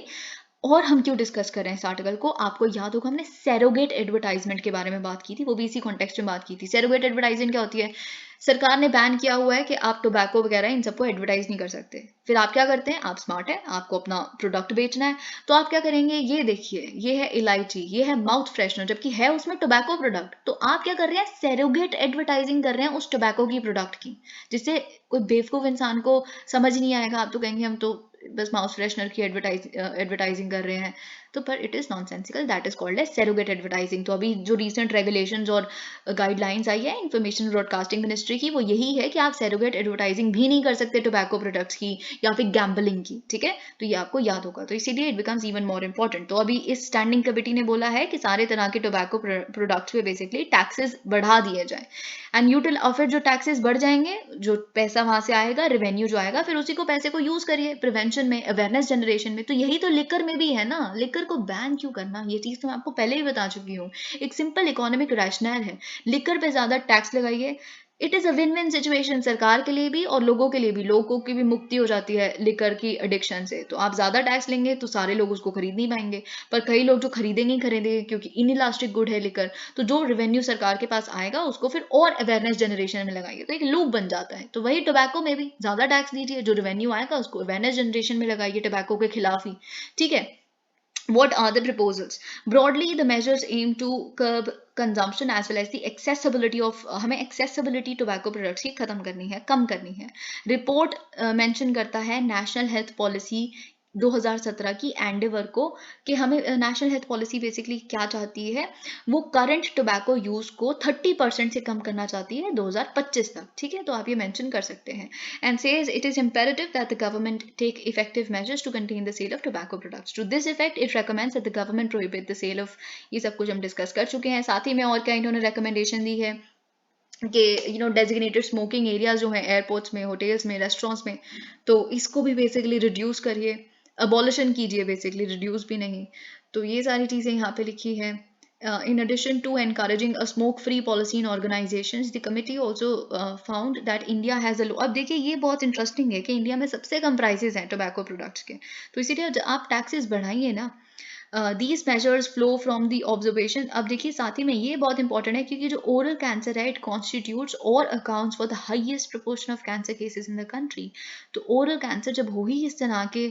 [SPEAKER 1] और हम क्यों डिस्कस कर रहे हैं इस आर्टिकल को, आपको याद होगा हमने सैरोगेट एडवर्टाइजमेंट के बारे में बात की थी, वो भी इसी कॉन्टेक्स्ट में बात की थी। सैरोगेट एडवर्टाइजमेंट क्या होती है? सरकार ने बैन किया हुआ है कि आप टोबैको वगैरह इन सबको एडवर्टाइज नहीं कर सकते। फिर आप क्या करते हैं? आप स्मार्ट है, आपको अपना प्रोडक्ट बेचना है, तो आप क्या करेंगे, ये देखिए ये है इलायची, ये है माउथ फ्रेशनर, जबकि है उसमें टोबैको प्रोडक्ट, तो आप क्या कर रहे हैं, सैरोगेट एडवर्टाइजिंग कर रहे हैं उस टोबैको की प्रोडक्ट की, जिससे कोई बेवकूफ़ इंसान को समझ नहीं आएगा। आप तो कहेंगे हम तो बस माउथ फ्रेशनर की एडवर्टाइजिंग कर रहे हैं, तो पर it is nonsensical, that is called as surrogate advertising. तो अभी जो रिसेंट रेगुलेशंस और गाइडलाइंस आई है इंफॉर्मेशन ब्रॉडकास्टिंग मिनिस्ट्री की, वो यही है कि आप सैरोगेट एडवर्टाइजिंग भी नहीं कर सकते टोबैको प्रोडक्ट्स की या फिर गैम्बलिंग की। ठीक है, तो ये आपको याद होगा, तो इसीलिए it becomes even more important. तो अभी इस स्टैंडिंग कमेटी ने बोला है कि सारे तरह के टोबैको प्रोडक्ट्स पे बेसिकली टैक्सेस बढ़ा दिए जाए, एंड और फिर जो टैक्सेस बढ़ जाएंगे, जो पैसा वहां से आएगा, रेवेन्यू जो आएगा, फिर उसी को पैसे को यूज करिए प्रिवेंशन में, अवेयरनेस जनरेशन में। तो यही तो लिकर में भी है ना, लिकर को बैन क्यों करना, ये चीज तो मैं आपको पहले ही बता चुकी हूँ। एक सिंपल इकोनॉमिक रैशनल है, लिकर पे ज्यादा टैक्स लगाइए, it is a win win situation, सरकार के लिए भी और लोगों के लिए भी, लोगों की भी मुक्ति हो जाती है लिकर की एडिक्शन से। तो आप ज़्यादा टैक्स लेंगे तो सारे लोग उसको खरीद नहीं पाएंगे, पर कई लोग जो खरीदेंगे ही खरीदेंगे क्योंकि इनइलास्टिक गुड है लिकर। तो जो रेवेन्यू सरकार के पास आएगा उसको फिर और अवेयरनेस जनरेशन में लगाइए, तो एक लूप बन जाता है। तो वही टोबैको में भी ज़्यादा टैक्स दीजिए, जो रेवेन्यू आएगा उसको अवेयरनेस जनरेशन में लगाइए टोबैको के खिलाफ ही, ठीक है। What are the proposals? Broadly, the measures aim to curb consumption as well as the accessibility of हमें accessibility tobacco products की खत्म करनी है, कम करनी है। रिपोर्ट मेंशन करता है नेशनल हेल्थ पॉलिसी 2017 की एंडेवर को, कि हमें नेशनल हेल्थ पॉलिसी बेसिकली क्या चाहती है, वो करंट टोबैको यूज को 30% से कम करना चाहती है 2025 तक, ठीक है। तो आप ये मेंशन कर सकते हैं। And says it is imperative that the government take effective measures to contain the sale of tobacco products. To this effect, it recommends that the government prohibit the sale of, ये सब कुछ हम डिस्कस कर चुके हैं। साथ ही में और क्या इन्होंने रिकमेंडेशन दी है कि डेजिग्नेटेड स्मोकिंग एरियाज जो हैं एयरपोर्ट्स में, होटल्स में, रेस्टोरेंट्स में, तो इसको भी बेसिकली रिड्यूस करिए, अबॉलिशन कीजिए, बेसिकली रिड्यूस भी नहीं। तो ये सारी चीज़ें यहाँ पे लिखी है। In addition to encouraging a smoke-free policy in organizations, the committee also found that India has a low. अब देखिए ये बहुत इंटरेस्टिंग है कि इंडिया में सबसे कम प्राइसेस हैं टोबैको प्रोडक्ट्स के, तो इसीलिए आप टैक्सेस बढ़ाइए ना। These measures flow from the observation. अब देखिए साथ ही में ये बहुत इंपॉर्टेंट है क्योंकि जो ओरल कैंसर है, इट कॉन्स्टिट्यूट्स और accounts for the highest proportion of cancer cases in the country. तो ओरल कैंसर जब हो ही इस तरह के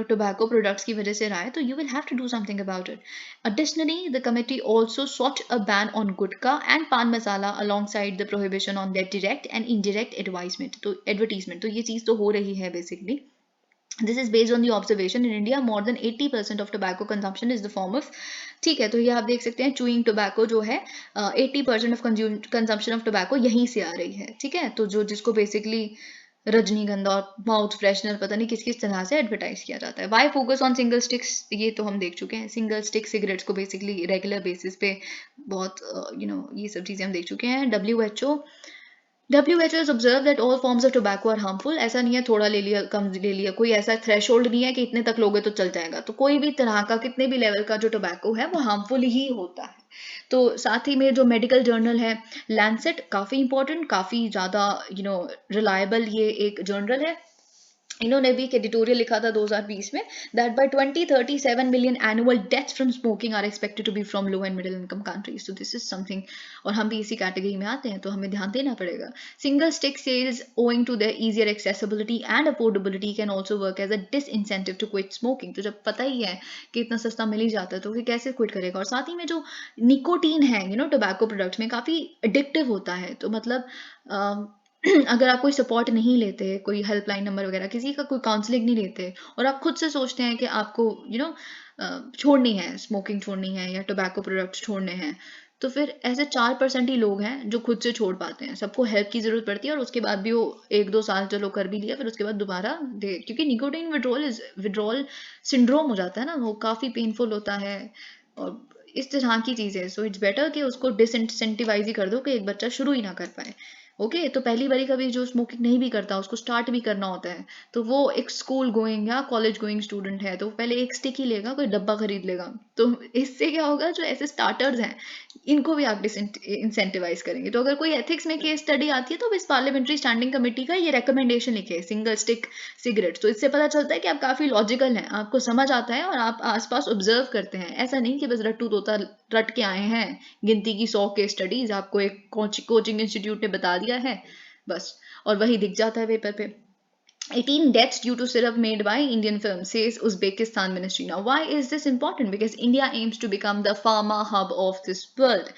[SPEAKER 1] टोबैको प्रोडक्ट्स की वजह से रहा है, तो you will have to do something about it. Additionally, the committee also sought a ban on gutkha and paan masala alongside the prohibition on their direct and indirect advertisement. तो ये चीज़ तो हो रही है basically. This is based on the observation in India more than 80% of tobacco consumption is the form of, ठीक है। तो ये आप देख सकते हैं chewing tobacco जो है 80% of consumption of tobacco यहीं से आ रही है, ठीक है। तो जो जिसको basically रजनीगंधा और माउथ फ्रेशनर पता नहीं किस किस तरह से एडवर्टाइज किया जाता है। Why focus on single sticks, ये तो हम देख चुके हैं। सिंगल स्टिक सिगरेट्स को बेसिकली रेगुलर बेसिस पे बहुत ये सब चीज़ें हम देख चुके हैं। WHO has observed that all forms of tobacco are harmful. ऐसा नहीं है थोड़ा ले लिया कम ले लिया, कोई ऐसा थ्रेशोल्ड नहीं है कि इतने तक लोगे तो चल जाएगा। तो कोई भी तरह का कितने भी लेवल का जो टोबैको है वो हार्मफुल ही होता है। तो साथ ही में जो मेडिकल जर्नल है लैंसेट, काफ़ी इंपॉर्टेंट, काफ़ी ज़्यादा रिलायबल ये एक जर्नल है। इन्होंने भी एक एडिटोरियल लिखा था 2020 में that by 2030 7 million annual deaths from smoking are expected to be from low and middle income countries. तो दिस इज समथिंग, और हम भी इसी कैटेगरी में आते हैं तो हमें ध्यान देना पड़ेगा। Single stick sales owing to their easier accessibility and affordability can also work as a disincentive to quit smoking. तो जब पता ही है कि इतना सस्ता मिल ही जाता है तो फिर कैसे क्विट करेगा। और साथ ही में जो निकोटीन है टोबैको प्रोडक्ट में काफ़ी एडिक्टिव होता है। तो मतलब अगर आप कोई सपोर्ट नहीं लेते, कोई हेल्पलाइन नंबर वगैरह किसी का कोई काउंसलिंग नहीं लेते, और आप खुद से सोचते हैं कि आपको छोड़नी है, स्मोकिंग छोड़नी है या टोबैको प्रोडक्ट्स छोड़ने हैं, तो फिर ऐसे 4% ही लोग हैं जो खुद से छोड़ पाते हैं। सबको हेल्प की ज़रूरत पड़ती है और उसके बाद भी वो 1-2 साल चलो कर भी लिया, फिर उसके बाद दोबारा दे, क्योंकि निकोटीन विड्रॉल सिंड्रोम हो जाता है ना, वो काफ़ी पेनफुल होता है और इस तरह की चीज़ें। सो इट्स बेटर कि उसको डिसइंसेंटिवाइज ही कर दो कि एक बच्चा शुरू ही ना कर पाए। ओके तो पहली बारी कभी जो स्मोकिंग नहीं भी करता उसको स्टार्ट भी करना होता है, तो वो एक स्कूल गोइंग या कॉलेज गोइंग स्टूडेंट है तो पहले एक स्टिक ही लेगा, कोई डब्बा खरीद लेगा। तो इससे क्या होगा, जो ऐसे स्टार्टर्स हैं इनको भी आप इंसेंटिवाइज करेंगे। तो अगर कोई एथिक्स में केस स्टडी आती है तो इस पार्लियामेंट्री स्टैंडिंग कमेटी का ये रिकमेंडेशन लिखे सिंगल स्टिक सिगरेट। तो इससे पता चलता है कि आप काफ़ी लॉजिकल हैं, आपको समझ आता है और आप आसपास ऑब्जर्व करते हैं। ऐसा नहीं कि बस रट्टू तोता रट के आए हैं, गिनती की 100 केस स्टडीज आपको एक कोचिंग इंस्टीट्यूट ने बता दिया है बस, और वही दिख जाता है पेपर पे। 18 deaths due to syrup made by Indian firm, says Uzbekistan ministry. Now, why is this important? Because India aims to become the pharma hub of this world.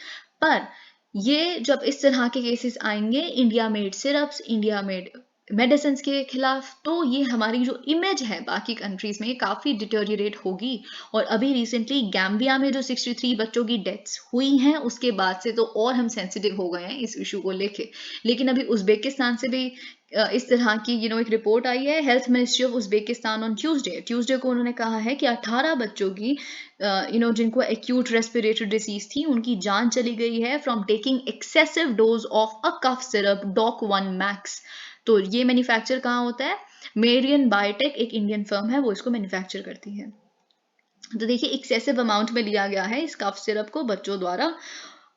[SPEAKER 1] पर ये जब इस तरह के केसेस आएंगे India made syrups, India made medicine के खिलाफ, तो ये हमारी जो इमेज है बाकी कंट्रीज में काफ़ी डिटोरिएट होगी। और अभी रिसेंटली गैम्बिया में जो 63 बच्चों की डेथ्स हुई हैं उसके बाद से तो और हम सेंसिटिव हो गए हैं इस इशू को लेके। लेकिन अभी उज़्बेकिस्तान से भी इस तरह की एक रिपोर्ट आई है। Health ministry of Uzbekistan on Tuesday को उन्होंने कहा है कि 18 बच्चों की जिनको एक्यूट रेस्पिरेटरी डिसीज थी उनकी जान चली गई है from taking excessive dose of a cough syrup Doc 1 Max. तो ये मैन्युफैक्चर कहाँ होता है, मेरियन बायोटेक एक इंडियन फर्म है वो इसको मैन्युफैक्चर करती है। तो देखिए एक्सेसिव अमाउंट में लिया गया है इस कफ सिरप को बच्चों द्वारा,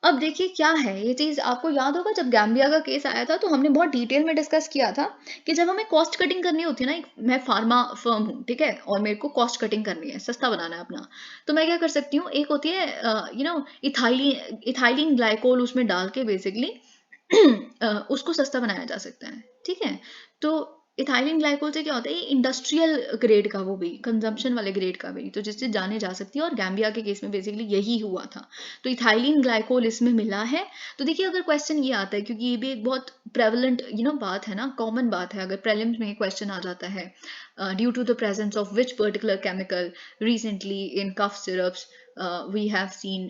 [SPEAKER 1] अब देखिए क्या है ये चीज़, आपको याद होगा जब गैम्बिया का केस आया था तो हमने बहुत डिटेल में डिस्कस किया था कि जब हमें कॉस्ट कटिंग करनी होती है ना, मैं फार्मा फर्म हूँ, ठीक है, और मेरे को कॉस्ट कटिंग करनी है, सस्ता बनाना है अपना, तो मैं क्या कर सकती हूँ, एक होती है इथाइलिन ग्लाइकोल, उसमें डाल के बेसिकली उसको सस्ता बनाया जा सकता है, ठीक है। तो इथाइलिन ग्लाइकोल से क्या होता है, इंडस्ट्रियल ग्रेड का, वो भी कंजम्पशन वाले ग्रेड का भी, तो जिससे जाने जा सकती है, और गैम्बिया के केस में बेसिकली यही हुआ था। तो इथाइलिन ग्लाइकोल इसमें मिला है। तो देखिए अगर क्वेश्चन ये आता है, क्योंकि ये भी एक बहुत प्रेवलेंट बात है ना, कॉमन बात है, अगर प्रीलिम्स में क्वेश्चन आ जाता है, due to the presence of which particular chemical recently in cough syrups we have seen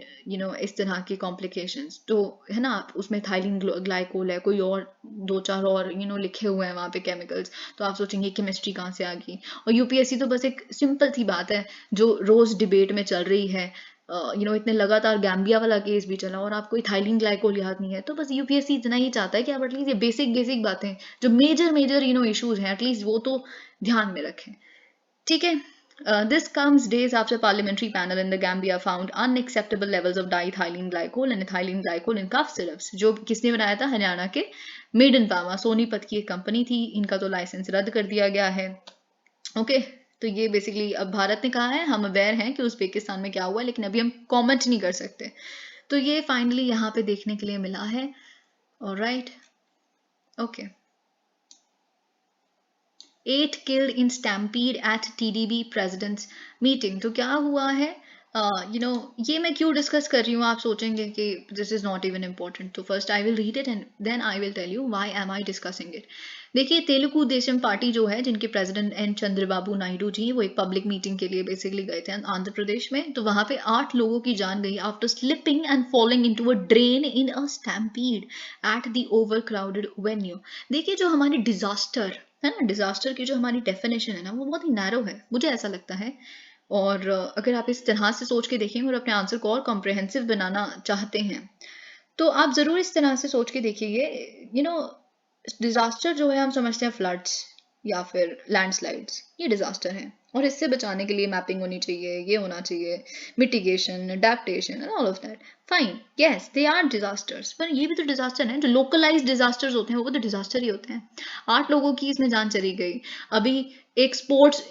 [SPEAKER 1] इस तरह के कॉम्प्लिकेशंस, तो है ना, उसमें थाइलिन ग्लाइकोल है, कोई और दो चार और लिखे हुए हैं वहाँ पे केमिकल्स, तो आप सोचेंगे केमिस्ट्री कहाँ से आ गई। और यूपीएससी तो बस एक सिंपल सी बात है जो रोज डिबेट में चल रही है, इतने लगातार गैम्बिया वाला केस भी चला और आपको इथाइलिन ग्लाइकोल याद नहीं है, तो बस यूपीएससी इतना ही चाहता है कि आप एटलीस्ट ये बेसिक बेसिक बातें, जो मेजर मेजर इशूज हैं, एटलीस्ट वो तो ध्यान में रखें, ठीक है। This comes days after parliamentary panel in the Gambia found unacceptable levels of diethylene glycol and ethylene glycol in cough syrups, जो किसने बनाया था, हरियाणा के मेडन फार्मा, सोनीपत की एक कंपनी थी, इनका तो लाइसेंस रद्द कर दिया गया है। ओके, तो ये बेसिकली अब भारत ने कहा है, हम अवेयर हैं कि उज़्बेकिस्तान में क्या हुआ, लेकिन अभी हम कमेंट नहीं कर सकते। तो ये फाइनली यहाँ पे देखने के लिए मिला है। Alright, okay. 8 killed in stampede at TDB president's meeting, तो क्या हुआ है, ये मैं क्यों डिस्कस कर रही हूँ, आप सोचेंगे कि this is not even important, तो first I will read it and then I will tell you why am I discussing it. देखिए तेलुगु देशम पार्टी जो है, जिनके प्रेसिडेंट एन चंद्रबाबू नायडू जी, वो एक पब्लिक मीटिंग के लिए बेसिकली गए थे आंध्र प्रदेश में, तो वहां पे 8 लोगों की जान गई after slipping and falling into a drain in a stampede at the overcrowded venue. देखिए जो हमारी डिजास्टर है ना, डिजास्टर की जो हमारी डेफिनेशन है ना, वो बहुत ही नैरो है, मुझे ऐसा लगता है। और अगर आप इस तरह से सोच के देखें और अपने आंसर को और कॉम्प्रिहेंसिव बनाना चाहते हैं, तो आप जरूर इस तरह से सोच के देखिए। डिजास्टर जो है, हम समझते हैं फ्लड्स या फिर लैंडस्लाइड्स, ये डिजास्टर है, और इससे बचाने के लिए मैपिंग होनी चाहिए, ये होना चाहिए, mitigation, adaptation and all of that, fine, yes they are disasters, पर ये भी तो डिजास्टर है, जो लोकलाइज्ड डिजास्टर्स होते हैं वो तो डिजास्टर ही होते हैं। 8 लोगों की इसमें जान चली गई। अभी एक स्पोर्ट्स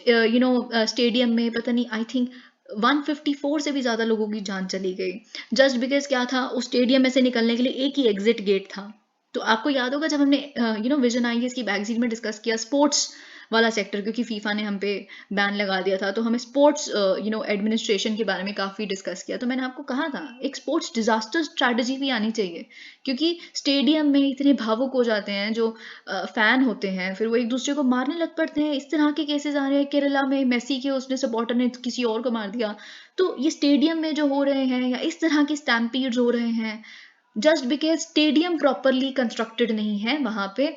[SPEAKER 1] स्टेडियम में पता नहीं, आई थिंक 154 से भी ज्यादा लोगों की जान चली गई, जस्ट बिकॉज क्या था, उस स्टेडियम में से निकलने के लिए एक ही एग्जिट गेट था। तो आपको याद होगा जब हमने विजन आईएएस की मैगजीन में डिस्कस किया स्पोर्ट्स वाला सेक्टर, क्योंकि फीफा ने हम पे बैन लगा दिया था, तो हमें स्पोर्ट्स एडमिनिस्ट्रेशन के बारे में काफ़ी डिस्कस किया, तो मैंने आपको कहा था एक स्पोर्ट्स डिजास्टर स्ट्रैटेजी भी आनी चाहिए, क्योंकि स्टेडियम में इतने भावुक हो जाते हैं जो फैन होते हैं, फिर वो एक दूसरे को मारने लग पड़ते हैं। इस तरह के केसेस आ रहे हैं, केरला में मेसी के उसने सपोर्टर ने किसी और को मार दिया। तो ये स्टेडियम में जो हो रहे हैं, या इस तरह की स्टैम्पीड्स हो रहे हैं, just because stadium properly constructed नहीं है, वहां पे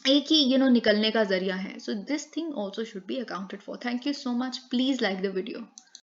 [SPEAKER 1] एक ही निकलने का जरिया है। So this thing also should be accounted for. Thank you so much, please like the video.